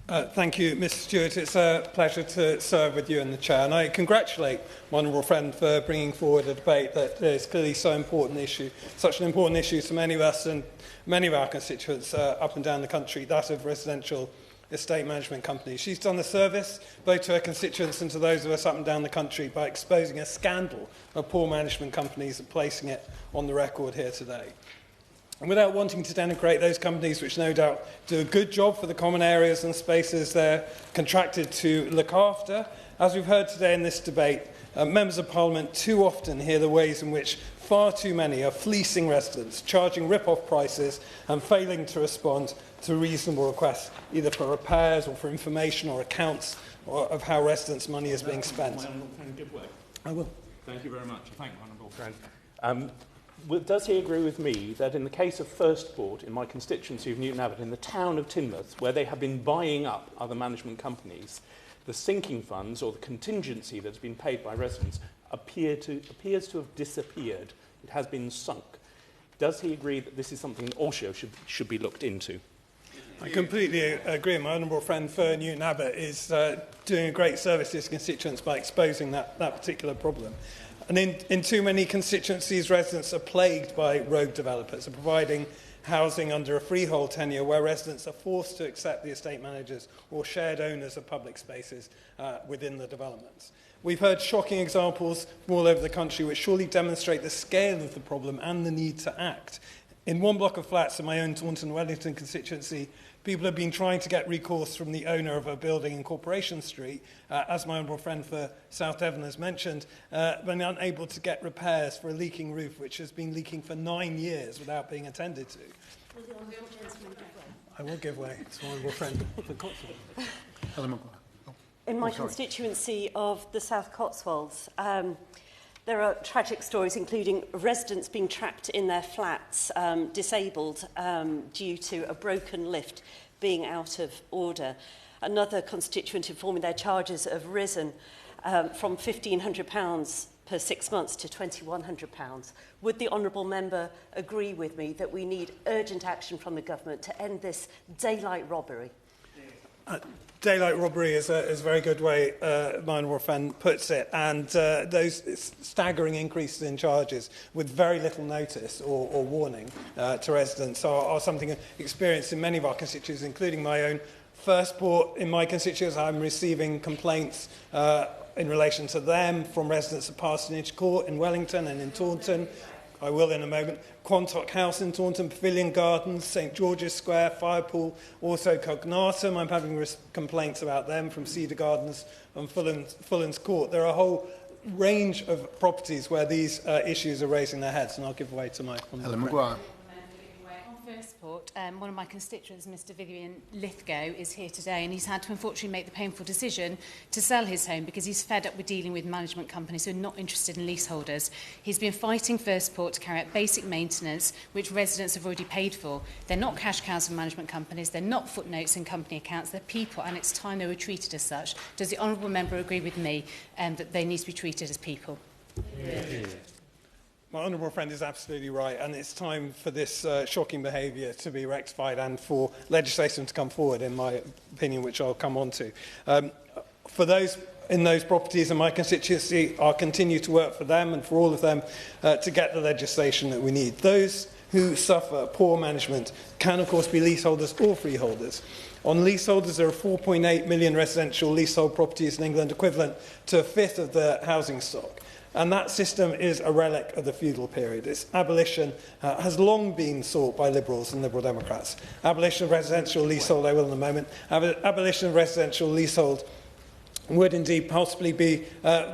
Thank you, Mr. Stewart. It's a pleasure to serve with you in the chair, and I congratulate my honourable friend for bringing forward a debate that is clearly such an important issue to many of us and many of our constituents up and down the country, that of residential estate management companies. She's done a service both to her constituents and to those of us up and down the country by exposing a scandal of poor management companies and placing it on the record here today. And without wanting to denigrate those companies which no doubt do a good job for the common areas and spaces they're contracted to look after, as we've heard today in this debate, members of Parliament too often hear the ways in which far too many are fleecing residents, charging rip-off prices and failing to respond to reasonable requests, either for repairs or for information or accounts of how residents' money is being spent. I will. Thank you very much. Thank you, Honourable Friend. Does he agree with me that in the case of Firstport, in my constituency of Newton Abbot, in the town of Teignmouth, where they have been buying up other management companies, the sinking funds or the contingency that's been paid by residents appears to have disappeared? It has been sunk. Does he agree that this is something that also should be looked into? I completely agree. My honourable friend for Newton Abbot is doing a great service to his constituents by exposing that particular problem. And in too many constituencies, residents are plagued by road developers, are providing housing under a freehold tenure where residents are forced to accept the estate managers or shared owners of public spaces within the developments. We've heard shocking examples from all over the country which surely demonstrate the scale of the problem and the need to act. In one block of flats in my own Taunton-Wellington constituency, people have been trying to get recourse from the owner of a building in Corporation Street, as my honourable friend for South Devon has mentioned, been unable to get repairs for a leaking roof, which has been leaking for 9 years without being attended to. I will give way to my honourable friend for Cotswold. In my constituency of the South Cotswolds, there are tragic stories, including residents being trapped in their flats, disabled due to a broken lift being out of order. Another constituent informed me their charges have risen from £1,500 per 6 months to £2,100. Would the honourable member agree with me that we need urgent action from the government to end this daylight robbery? Daylight robbery is a very good way my honourable friend puts it, and those staggering increases in charges with very little notice or warning to residents are something experienced in many of our constituencies, including my own. Firstport, in my constituency, I'm receiving complaints in relation to them from residents of Parsonage Court in Wellington and in Taunton. I will in a moment. Quantock House in Taunton, Pavilion Gardens, St George's Square, Firepool, also Cognatum. I'm having complaints about them from Cedar Gardens and Fullan's Court. There are a whole range of properties where these issues are raising their heads, and I'll give way to my Helen Maguire. On Firstport, one of my constituents, Mr Vivian Lithgow, is here today, and he's had to unfortunately make the painful decision to sell his home because he's fed up with dealing with management companies who are not interested in leaseholders. He's been fighting Firstport to carry out basic maintenance, which residents have already paid for. They're not cash cows for management companies, they're not footnotes in company accounts, they're people, and it's time they were treated as such. Does the honourable member agree with me that they need to be treated as people? Yeah. My honourable friend is absolutely right, and it's time for this shocking behaviour to be rectified and for legislation to come forward, in my opinion, which I'll come on to. For those in those properties in my constituency, I'll continue to work for them and for all of them to get the legislation that we need. Those who suffer poor management can, of course, be leaseholders or freeholders. On leaseholders, there are 4.8 million residential leasehold properties in England, equivalent to a fifth of the housing stock. And that system is a relic of the feudal period. Its abolition has long been sought by Liberals and Liberal Democrats. Abolition of residential leasehold, I will in a moment. Abolition of residential leasehold would indeed possibly be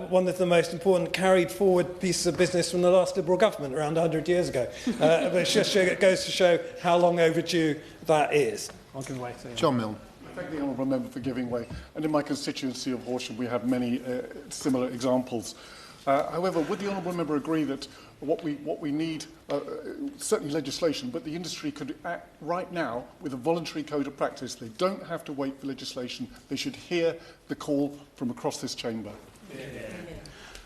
one of the most important carried forward pieces of business from the last Liberal government around 100 years ago. But it goes to show how long overdue that is. I'll give way to John Milne. I thank the honourable member for giving way. And in my constituency of Horsham, we have many similar examples. However, would the honourable member agree that what we need, certainly legislation, but the industry could act right now with a voluntary code of practice? They don't have to wait for legislation. They should hear the call from across this chamber. Yeah.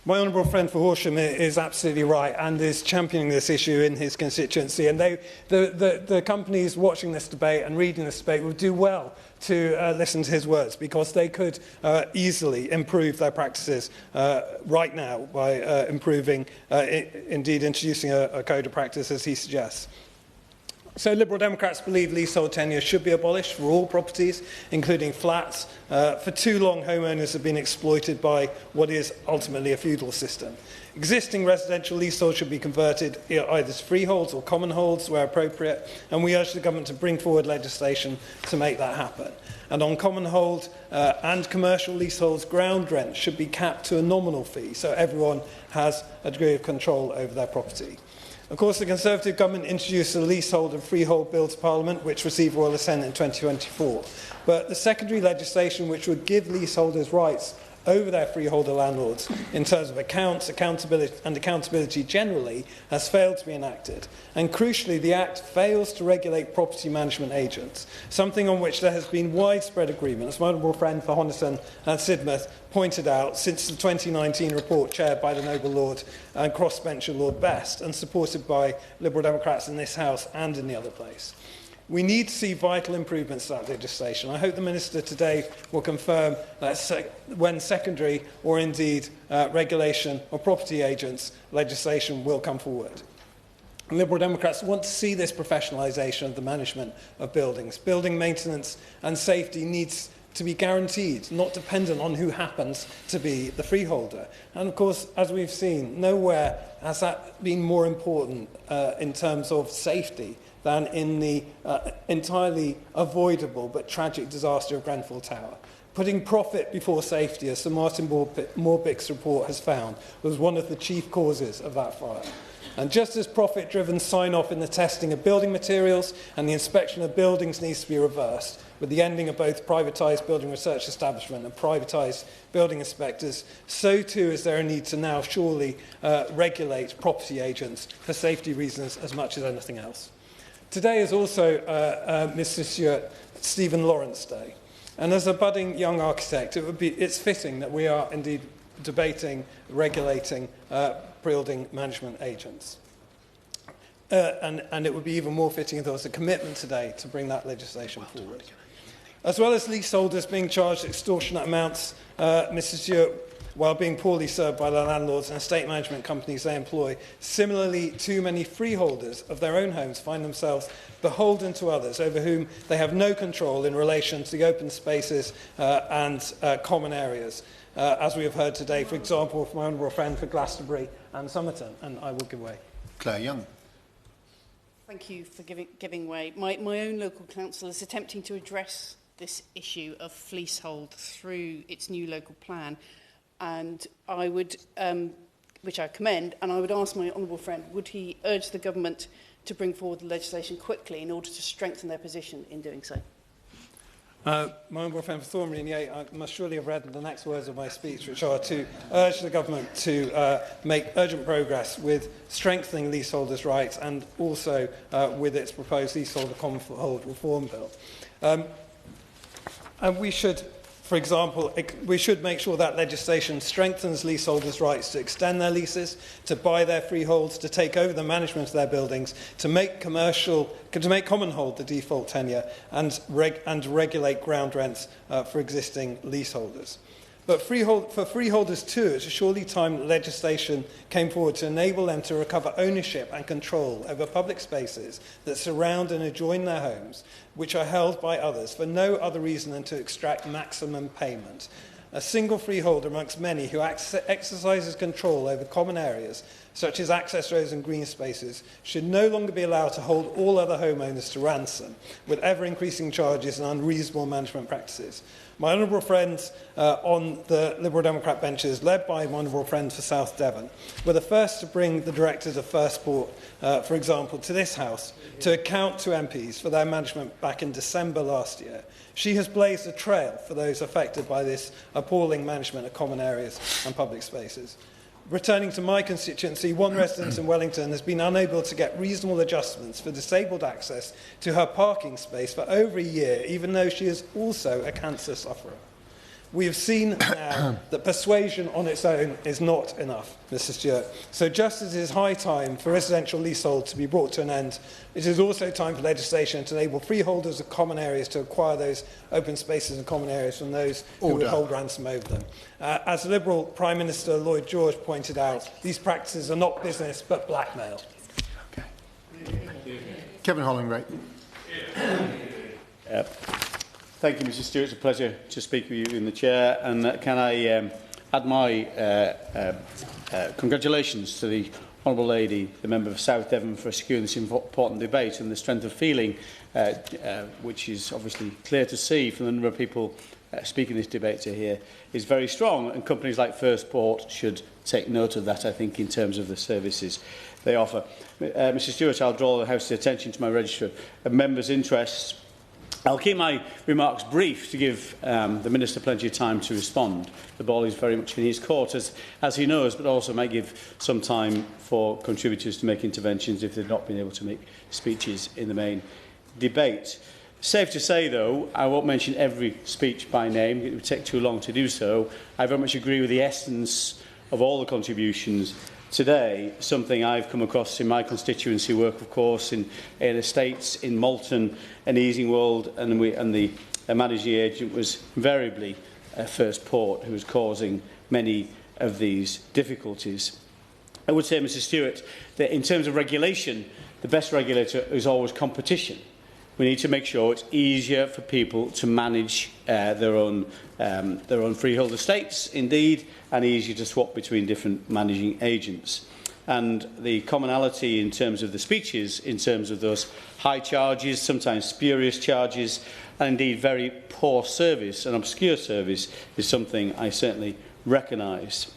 My honourable friend for Horsham is absolutely right and is championing this issue in his constituency. And the companies watching this debate and reading this debate would do well to listen to his words, because they could easily improve their practices right now by introducing a code of practice as he suggests. So Liberal Democrats believe leasehold tenure should be abolished for all properties, including flats. For too long, homeowners have been exploited by what is ultimately a feudal system. Existing residential leasehold should be converted either to freeholds or common holds where appropriate, and we urge the government to bring forward legislation to make that happen. And on common hold and commercial leaseholds, ground rent should be capped to a nominal fee, so everyone has a degree of control over their property. Of course, the Conservative government introduced the Leasehold and Freehold Bill to Parliament, which received royal assent in 2024. But the secondary legislation, which would give leaseholders rights over their freeholder landlords in terms of accountability generally, has failed to be enacted. And crucially, the Act fails to regulate property management agents, something on which there has been widespread agreement, as my honourable friend for Honiton and Sidmouth pointed out, since the 2019 report chaired by the Noble Lord and crossbencher Lord Best, and supported by Liberal Democrats in this House and in the other place. We need to see vital improvements to that legislation. I hope the Minister today will confirm that when secondary or indeed regulation of property agents legislation will come forward. Liberal Democrats want to see this professionalisation of the management of buildings. Building maintenance and safety needs to be guaranteed, not dependent on who happens to be the freeholder. And of course, as we've seen, nowhere has that been more important in terms of safety than in the entirely avoidable but tragic disaster of Grenfell Tower. Putting profit before safety, as Sir Martin Morbick's report has found, was one of the chief causes of that fire. And just as profit-driven sign-off in the testing of building materials and the inspection of buildings needs to be reversed, with the ending of both privatised building research establishment and privatised building inspectors, so too is there a need to now surely regulate property agents for safety reasons as much as anything else. Today is also, Mr. Stewart, Stephen Lawrence Day. And as a budding young architect, it's fitting that we are indeed debating, regulating building management agents. And it would be even more fitting if there was a commitment today to bring that legislation forward. As well as leaseholders being charged extortionate amounts, Mr. Stewart, while being poorly served by the landlords and estate management companies they employ, similarly, too many freeholders of their own homes find themselves beholden to others over whom they have no control in relation to the open spaces and common areas, as we have heard today, for example, from my honourable friend for Glastonbury and Somerton. And I will give way. Claire Young. Thank you for giving way. My own local council is attempting to address this issue of fleasehold through its new local plan. And I would, which I commend, and I would ask my honourable friend, would he urge the government to bring forward the legislation quickly in order to strengthen their position in doing so? My honourable friend for Thornbury and Yate, I must surely have read the next words of my speech, which are to urge the government to make urgent progress with strengthening leaseholders' rights and also with its proposed leaseholder common hold reform bill. And we should, for example, we should make sure that legislation strengthens leaseholders' rights to extend their leases, to buy their freeholds, to take over the management of their buildings, to make common hold the default tenure, and regulate ground rents for existing leaseholders. But for freeholders too, it's surely time that legislation came forward to enable them to recover ownership and control over public spaces that surround and adjoin their homes, which are held by others for no other reason than to extract maximum payment. A single freeholder amongst many who exercises control over common areas, such as access roads and green spaces, should no longer be allowed to hold all other homeowners to ransom, with ever-increasing charges and unreasonable management practices. My honourable friends on the Liberal Democrat benches, led by my honourable friends for South Devon, were the first to bring the directors of First Port, for example, to this House to account to MPs for their management back in December last year. She has blazed a trail for those affected by this appalling management of common areas and public spaces. Returning to my constituency, one resident in Wellington has been unable to get reasonable adjustments for disabled access to her parking space for over a year, even though she is also a cancer sufferer. We have seen now that persuasion on its own is not enough, Mr. Stewart. So just as it is high time for residential leasehold to be brought to an end, it is also time for legislation to enable freeholders of common areas to acquire those open spaces and common areas from those who would hold ransom over them. As Liberal Prime Minister Lloyd George pointed out, these practices are not business but blackmail. Kevin Hollingray. Thank you, Mr. Stewart. It's a pleasure to speak with you in the chair. And can I add my congratulations to the Honourable Lady, the member for South Devon, for securing this important debate, and the strength of feeling, which is obviously clear to see from the number of people speaking this debate to here, is very strong. And companies like First Port should take note of that, I think, in terms of the services they offer. Mr. Stewart, I'll draw the House's attention to my register of members' interests. I'll keep my remarks brief to give the Minister plenty of time to respond. The ball is very much in his court, as he knows, but also might give some time for contributors to make interventions if they've not been able to make speeches in the main debate. Safe to say, though, I won't mention every speech by name. It would take too long to do so. I very much agree with the essence of all the contributions today, something I've come across in my constituency work, of course, in estates in Malton and Easingwold, and the managing agent was invariably First Port, who was causing many of these difficulties. I would say, Mr. Stewart, that in terms of regulation, the best regulator is always competition. We need to make sure it's easier for people to manage their own freehold estates, indeed, and easier to swap between different managing agents. And the commonality in terms of the speeches, in terms of those high charges, sometimes spurious charges, and indeed very poor service and obscure service, is something I certainly recognise.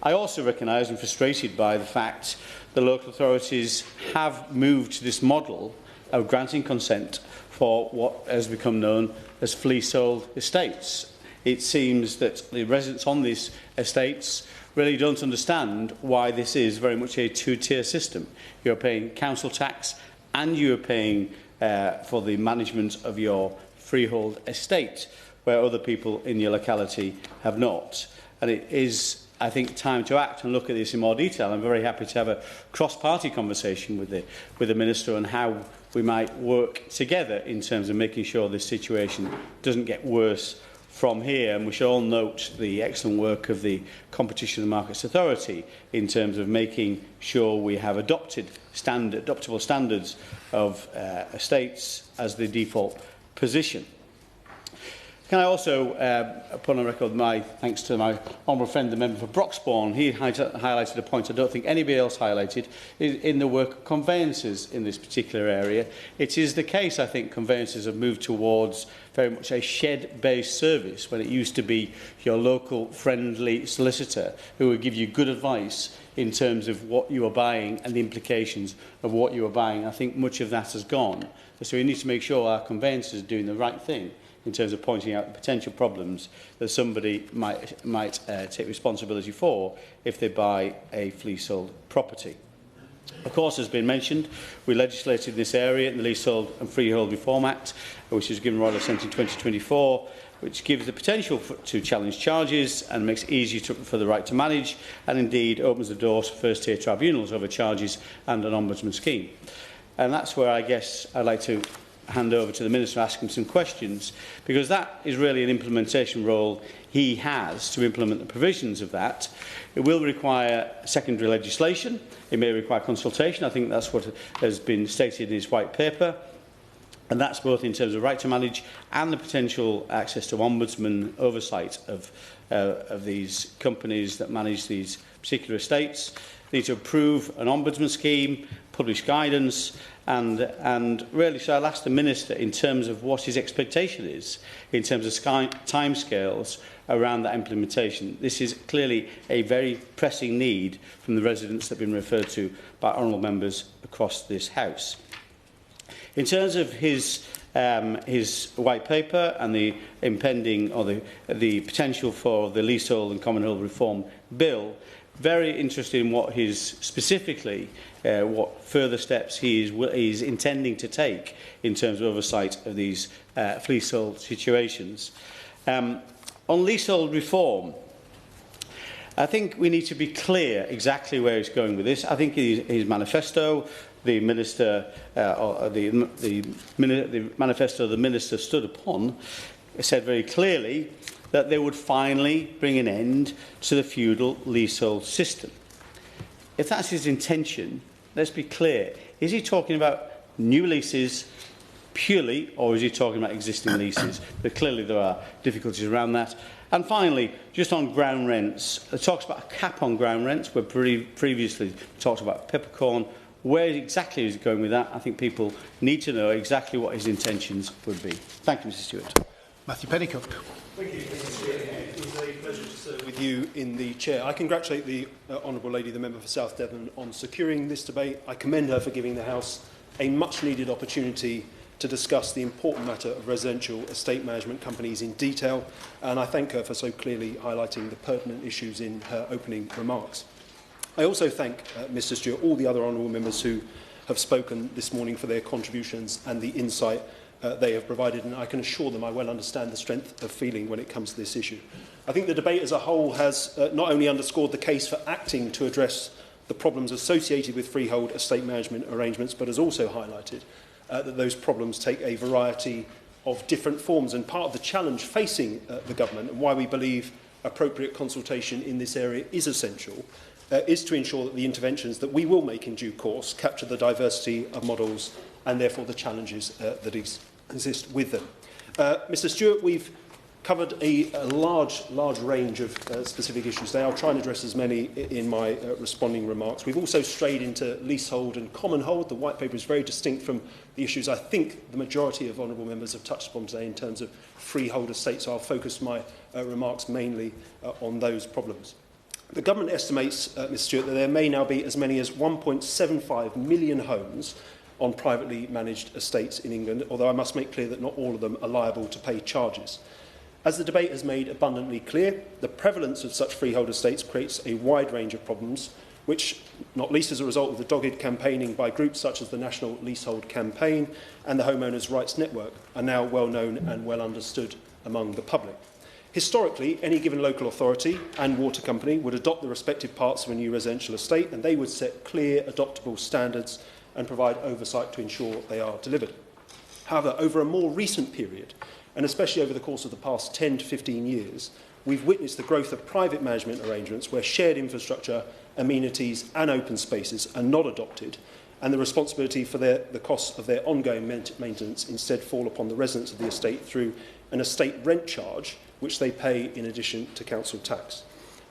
I also recognise and frustrated by the fact the local authorities have moved to this model of granting consent for what has become known as fleehold estates. It seems that the residents on these estates really don't understand why this is very much a two-tier system. You're paying council tax and you're paying for the management of your freehold estate, where other people in your locality have not. And it is, I think, time to act and look at this in more detail. I'm very happy to have a cross-party conversation with the Minister on how we might work together in terms of making sure this situation doesn't get worse from here. And we should all note the excellent work of the Competition and Markets Authority in terms of making sure we have adoptable standards of estates as the default position. Can I also put on record my thanks to my honourable friend, the member for Broxbourne. He highlighted a point I don't think anybody else highlighted in the work of conveyancers in this particular area. It is the case, I think, conveyancers have moved towards very much a shed-based service, when it used to be your local friendly solicitor who would give you good advice in terms of what you are buying and the implications of what you are buying. I think much of that has gone. So we need to make sure our conveyancers are doing the right thing in terms of pointing out the potential problems that somebody might take responsibility for if they buy a leasehold property. Of course, as has been mentioned, we legislated in this area in the Leasehold and Freehold Reform Act, which was given royal assent in 2024, which gives the potential to challenge charges and makes it easier for the right to manage, and indeed opens the doors for first-tier tribunals over charges and an ombudsman scheme. And that's where I guess I'd like to hand over to the Minister and ask him some questions, because that is really an implementation role he has to implement the provisions of that. It will require secondary legislation. It may require consultation. I think that's what has been stated in his white paper. And that's both in terms of right to manage and the potential access to ombudsman oversight of these companies that manage these particular estates. They need to approve an ombudsman scheme, publish guidance, and really, so I'll ask the Minister in terms of what his expectation is in terms of timescales around that implementation. This is clearly a very pressing need from the residents that have been referred to by honourable members across this House. In terms of his white paper and the impending or the potential for the Leasehold and Commonwealth Reform Bill, very interested in what his specifically what further steps he is intending to take in terms of oversight of these leasehold situations. On leasehold reform, I think we need to be clear exactly where he's going with this. I think his manifesto, the minister, the manifesto the minister stood upon, said very clearly that they would finally bring an end to the feudal leasehold system. If that's his intention, let's be clear. Is he talking about new leases purely, or is he talking about existing leases? But clearly there are difficulties around that. And finally, just on ground rents, it talks about a cap on ground rents, where previously talked about peppercorn. Where exactly is it going with that? I think people need to know exactly what his intentions would be. Thank you, Mr Stewart. Matthew Pennycook. Thank you, Mr Chair. It is a pleasure to serve with you in the chair. I congratulate the Honourable Lady, the Member for South Devon, on securing this debate. I commend her for giving the House a much-needed opportunity to discuss the important matter of residential estate management companies in detail, and I thank her for so clearly highlighting the pertinent issues in her opening remarks. I also thank Mr Stewart, all the other honourable members who have spoken this morning for their contributions and the insight they have provided, and I can assure them I well understand the strength of feeling when it comes to this issue. I think the debate as a whole has not only underscored the case for acting to address the problems associated with freehold estate management arrangements, but has also highlighted that those problems take a variety of different forms. And part of the challenge facing the government, and why we believe appropriate consultation in this area is essential, is to ensure that the interventions that we will make in due course capture the diversity of models and therefore the challenges that exist with them. Mr Stewart, we've covered a large range of specific issues today. I'll try and address as many in my responding remarks. We've also strayed into leasehold and common hold. The white paper is very distinct from the issues I think the majority of honourable members have touched upon today in terms of freehold estates, so I'll focus my remarks mainly on those problems. The government estimates, Mr Stewart, that there may now be as many as 1.75 million homes on privately managed estates in England, although I must make clear that not all of them are liable to pay charges. As the debate has made abundantly clear, the prevalence of such freehold estates creates a wide range of problems, which, not least as a result of the dogged campaigning by groups such as the National Leasehold Campaign and the Homeowners' Rights Network, are now well known and well understood among the public. Historically, any given local authority and water company would adopt the respective parts of a new residential estate, and they would set clear, adoptable standards and provide oversight to ensure they are delivered. However, over a more recent period, and especially over the course of the past 10 to 15 years, we've witnessed the growth of private management arrangements where shared infrastructure, amenities and open spaces are not adopted, and the responsibility for the costs of their ongoing maintenance instead fall upon the residents of the estate through an estate rent charge, which they pay in addition to council tax.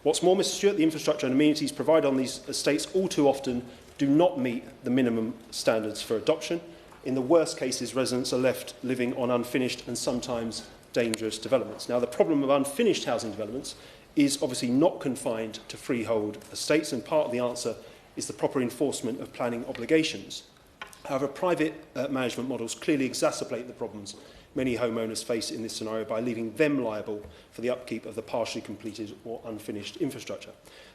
What's more, Mr Stewart, the infrastructure and amenities provided on these estates all too often do not meet the minimum standards for adoption. In the worst cases, residents are left living on unfinished and sometimes dangerous developments. Now, the problem of unfinished housing developments is obviously not confined to freehold estates, and part of the answer is the proper enforcement of planning obligations. However, private management models clearly exacerbate the problems many homeowners face in this scenario by leaving them liable for the upkeep of the partially completed or unfinished infrastructure.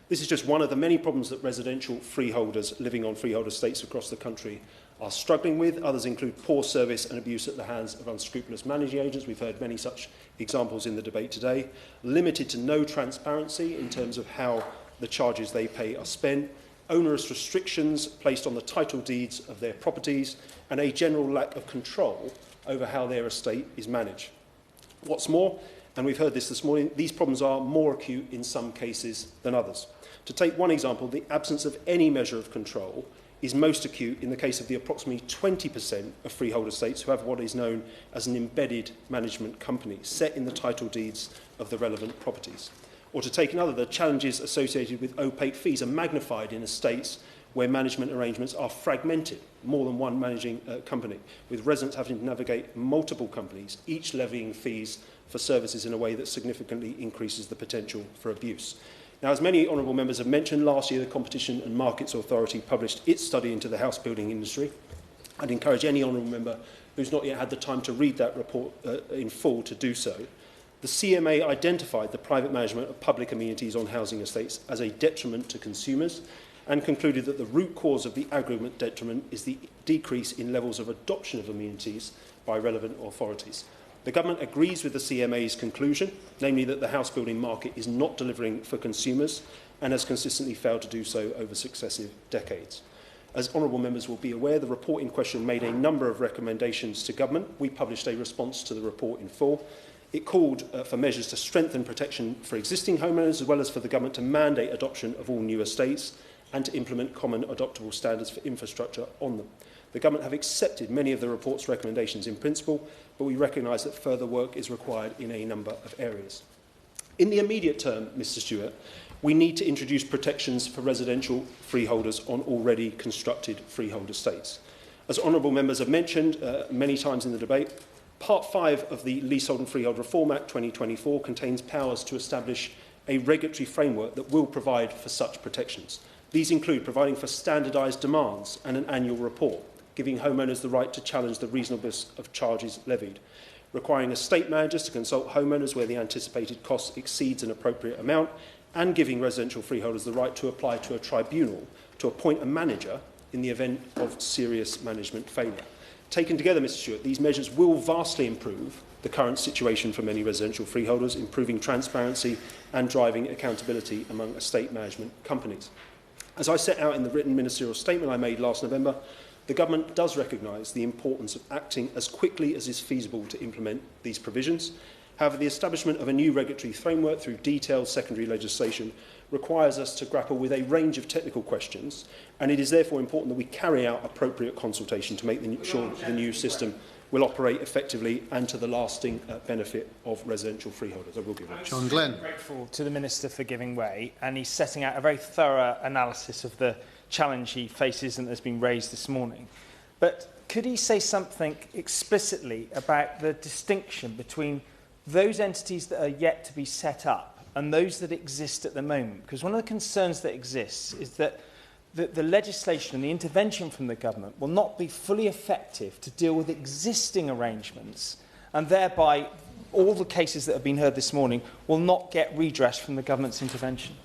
This is just one of the many problems that residential freeholders living on freehold estates across the country are struggling with. Others include poor service and abuse at the hands of unscrupulous managing agents. We've heard many such examples in the debate today. Limited to no transparency in terms of how the charges they pay are spent, onerous restrictions placed on the title deeds of their properties, and a general lack of control over how their estate is managed. What's more, and we've heard this morning, these problems are more acute in some cases than others. To take one example, the absence of any measure of control is most acute in the case of the approximately 20% of freehold estates who have what is known as an embedded management company set in the title deeds of the relevant properties. Or to take another, the challenges associated with opaque fees are magnified in estates where management arrangements are fragmented, more than one managing company, with residents having to navigate multiple companies, each levying fees for services in a way that significantly increases the potential for abuse. Now, as many honourable members have mentioned, last year the Competition and Markets Authority published its study into the house building industry. I'd encourage any honourable member who's not yet had the time to read that report in full to do so. The CMA identified the private management of public amenities on housing estates as a detriment to consumers and concluded that the root cause of the aggregate detriment is the decrease in levels of adoption of amenities by relevant authorities. The government agrees with the CMA's conclusion, namely that the house building market is not delivering for consumers and has consistently failed to do so over successive decades. As honourable members will be aware, the report in question made a number of recommendations to government. We published a response to the report in full. It called for measures to strengthen protection for existing homeowners, as well as for the government to mandate adoption of all new estates and to implement common adoptable standards for infrastructure on them. The Government have accepted many of the report's recommendations in principle, but we recognise that further work is required in a number of areas. In the immediate term, Mr Stewart, we need to introduce protections for residential freeholders on already constructed freehold estates. As honourable members have mentioned many times in the debate, Part 5 of the Leasehold and Freehold Reform Act 2024 contains powers to establish a regulatory framework that will provide for such protections. These include providing for standardised demands and an annual report, giving homeowners the right to challenge the reasonableness of charges levied, requiring estate managers to consult homeowners where the anticipated cost exceeds an appropriate amount, and giving residential freeholders the right to apply to a tribunal to appoint a manager in the event of serious management failure. Taken together, Mr Stewart, these measures will vastly improve the current situation for many residential freeholders, improving transparency and driving accountability among estate management companies. As I set out in the written ministerial statement I made last November, the Government does recognise the importance of acting as quickly as is feasible to implement these provisions. However, the establishment of a new regulatory framework through detailed secondary legislation requires us to grapple with a range of technical questions, and it is therefore important that we carry out appropriate consultation to make sure that the new system will operate effectively and to the lasting benefit of residential freeholders. I will give way. John Glenn. I'm grateful to the Minister for giving way, and he's setting out a very thorough analysis of the challenge he faces and that's been raised this morning. But could he say something explicitly about the distinction between those entities that are yet to be set up and those that exist at the moment? Because one of the concerns that exists is that the legislation and the intervention from the Government will not be fully effective to deal with existing arrangements, and thereby all the cases that have been heard this morning will not get redress from the Government's intervention.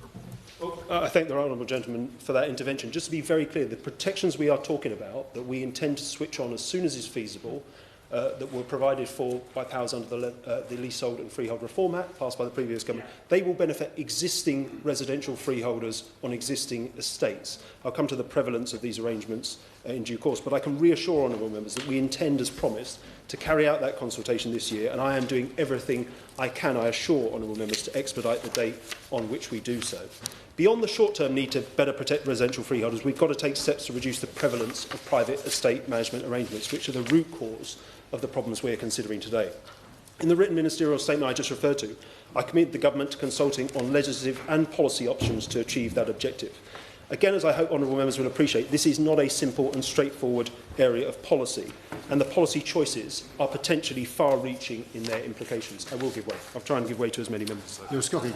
Well, I thank the honourable gentleman for that intervention. Just to be very clear, the protections we are talking about, that we intend to switch on as soon as is feasible, that were provided for by powers under the Leasehold and Freehold Reform Act, passed by the previous Government, they will benefit existing residential freeholders on existing estates. I'll come to the prevalence of these arrangements in due course, but I can reassure honourable members that we intend, as promised, to carry out that consultation this year, and I am doing everything I can, I assure honourable members, to expedite the date on which we do so. Beyond the short-term need to better protect residential freeholders, we've got to take steps to reduce the prevalence of private estate management arrangements, which are the root cause of the problems we are considering today. In the written ministerial statement I just referred to, I committed the Government to consulting on legislative and policy options to achieve that objective. Again, as I hope honourable members will appreciate, this is not a simple and straightforward area of policy, and the policy choices are potentially far-reaching in their implications. I will give way. I'll try and give way to as many members. Lewis Scotty.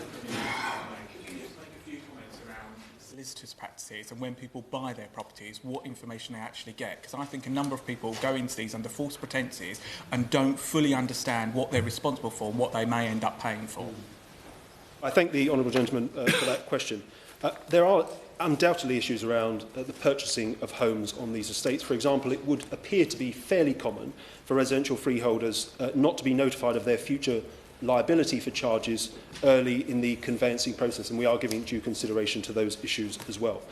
Solicitors' practices and when people buy their properties, what information they actually get. Because I think a number of people go into these under false pretences and don't fully understand what they're responsible for and what they may end up paying for. I thank the honourable gentleman for that question. There are undoubtedly issues around the purchasing of homes on these estates. For example, it would appear to be fairly common for residential freeholders not to be notified of their future liability for charges early in the conveyancing process, and we are giving due consideration to those issues as well.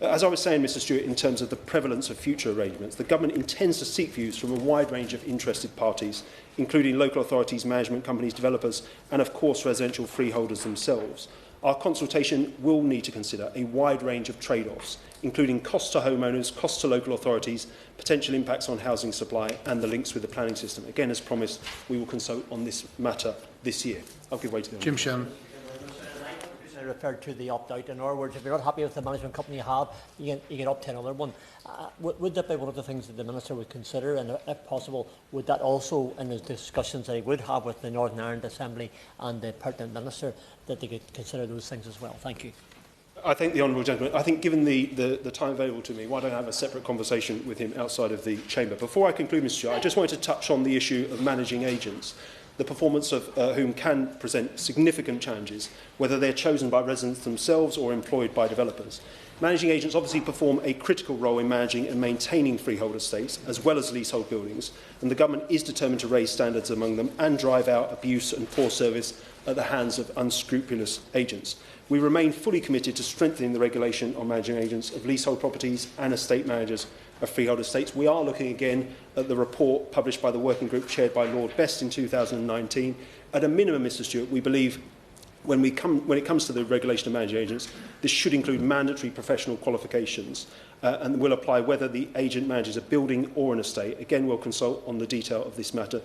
As I was saying, Mr Stewart, in terms of the prevalence of future arrangements, the Government intends to seek views from a wide range of interested parties, including local authorities, management companies, developers, and of course residential freeholders themselves. Our consultation will need to consider a wide range of trade-offs, including costs to homeowners, costs to local authorities, potential impacts on housing supply, and the links with the planning system. Again, as promised, we will consult on this matter this year. I'll give way to the Jim Shannon. I referred to the opt-out. In other words, if you're not happy with the management company you have, you can opt to another one. Would that be one of the things that the Minister would consider? And if possible, would that also, in the discussions that he would have with the Northern Ireland Assembly and the pertinent Minister, that they could consider those things as well? Thank you. I thank the honourable gentleman. I think given the time available to me, why don't I have a separate conversation with him outside of the chamber? Before I conclude, Mr Chair, I just wanted to touch on the issue of managing agents, the performance of whom can present significant challenges, whether they're chosen by residents themselves or employed by developers. Managing agents obviously perform a critical role in managing and maintaining freehold estates, as well as leasehold buildings, and the Government is determined to raise standards among them and drive out abuse and poor service at the hands of unscrupulous agents. We remain fully committed to strengthening the regulation on managing agents of leasehold properties and estate managers of freehold estates. We are looking again at the report published by the working group chaired by Lord Best in 2019. At a minimum, Mr Stewart, we believe when it comes to the regulation of managing agents, this should include mandatory professional qualifications and will apply whether the agent manages a building or an estate. Again, we'll consult on the detail of this matter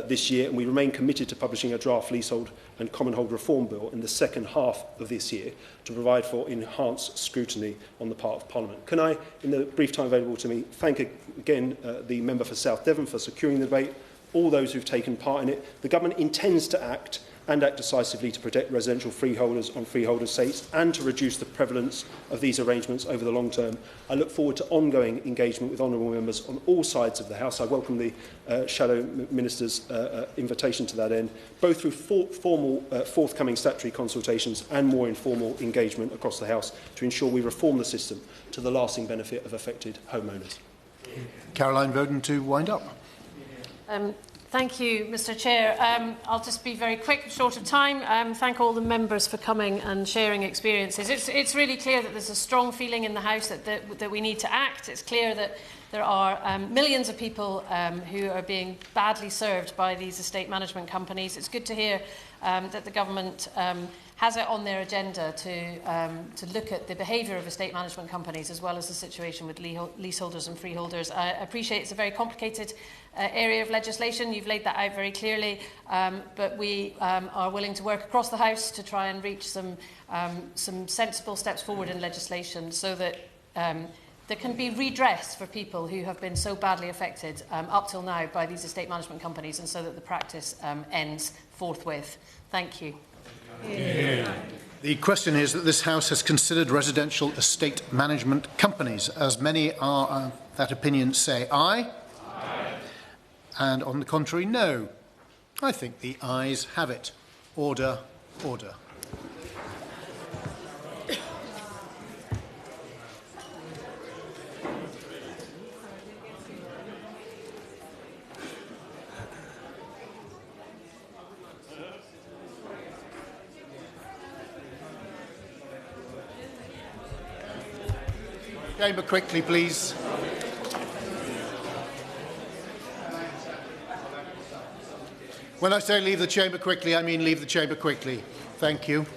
this year, and we remain committed to publishing a draft leasehold and commonhold reform bill in the second half of this year to provide for enhanced scrutiny on the part of Parliament. Can I, in the brief time available to me, thank again the member for South Devon for securing the debate, all those who've taken part in it. The government intends to act decisively to protect residential freeholders on freehold estates and to reduce the prevalence of these arrangements over the long term. I look forward to ongoing engagement with honourable members on all sides of the House. I welcome the Shadow Minister's invitation to that end, both through formal forthcoming statutory consultations and more informal engagement across the House to ensure we reform the system to the lasting benefit of affected homeowners. Caroline Voden to wind up. Thank you, Mr. Chair. I'll just be very quick, short of time. Thank all the members for coming and sharing experiences. It's really clear that there's a strong feeling in the House that we need to act. It's clear that there are millions of people who are being badly served by these estate management companies. It's good to hear that the government has it on their agenda to look at the behaviour of estate management companies as well as the situation with leaseholders and freeholders. I appreciate it's a very complicated area of legislation. You've laid that out very clearly, but we are willing to work across the House to try and reach some sensible steps forward in legislation so that there can be redress for people who have been so badly affected up till now by these estate management companies, and so that the practice ends forthwith. Thank you. Yeah. The question is that this House has considered residential estate management companies. As many are that opinion say aye. Aye. And on the contrary, no. I think the ayes have it. Order, order. Chamber quickly, please. When I say leave the chamber quickly, I mean leave the chamber quickly. Thank you.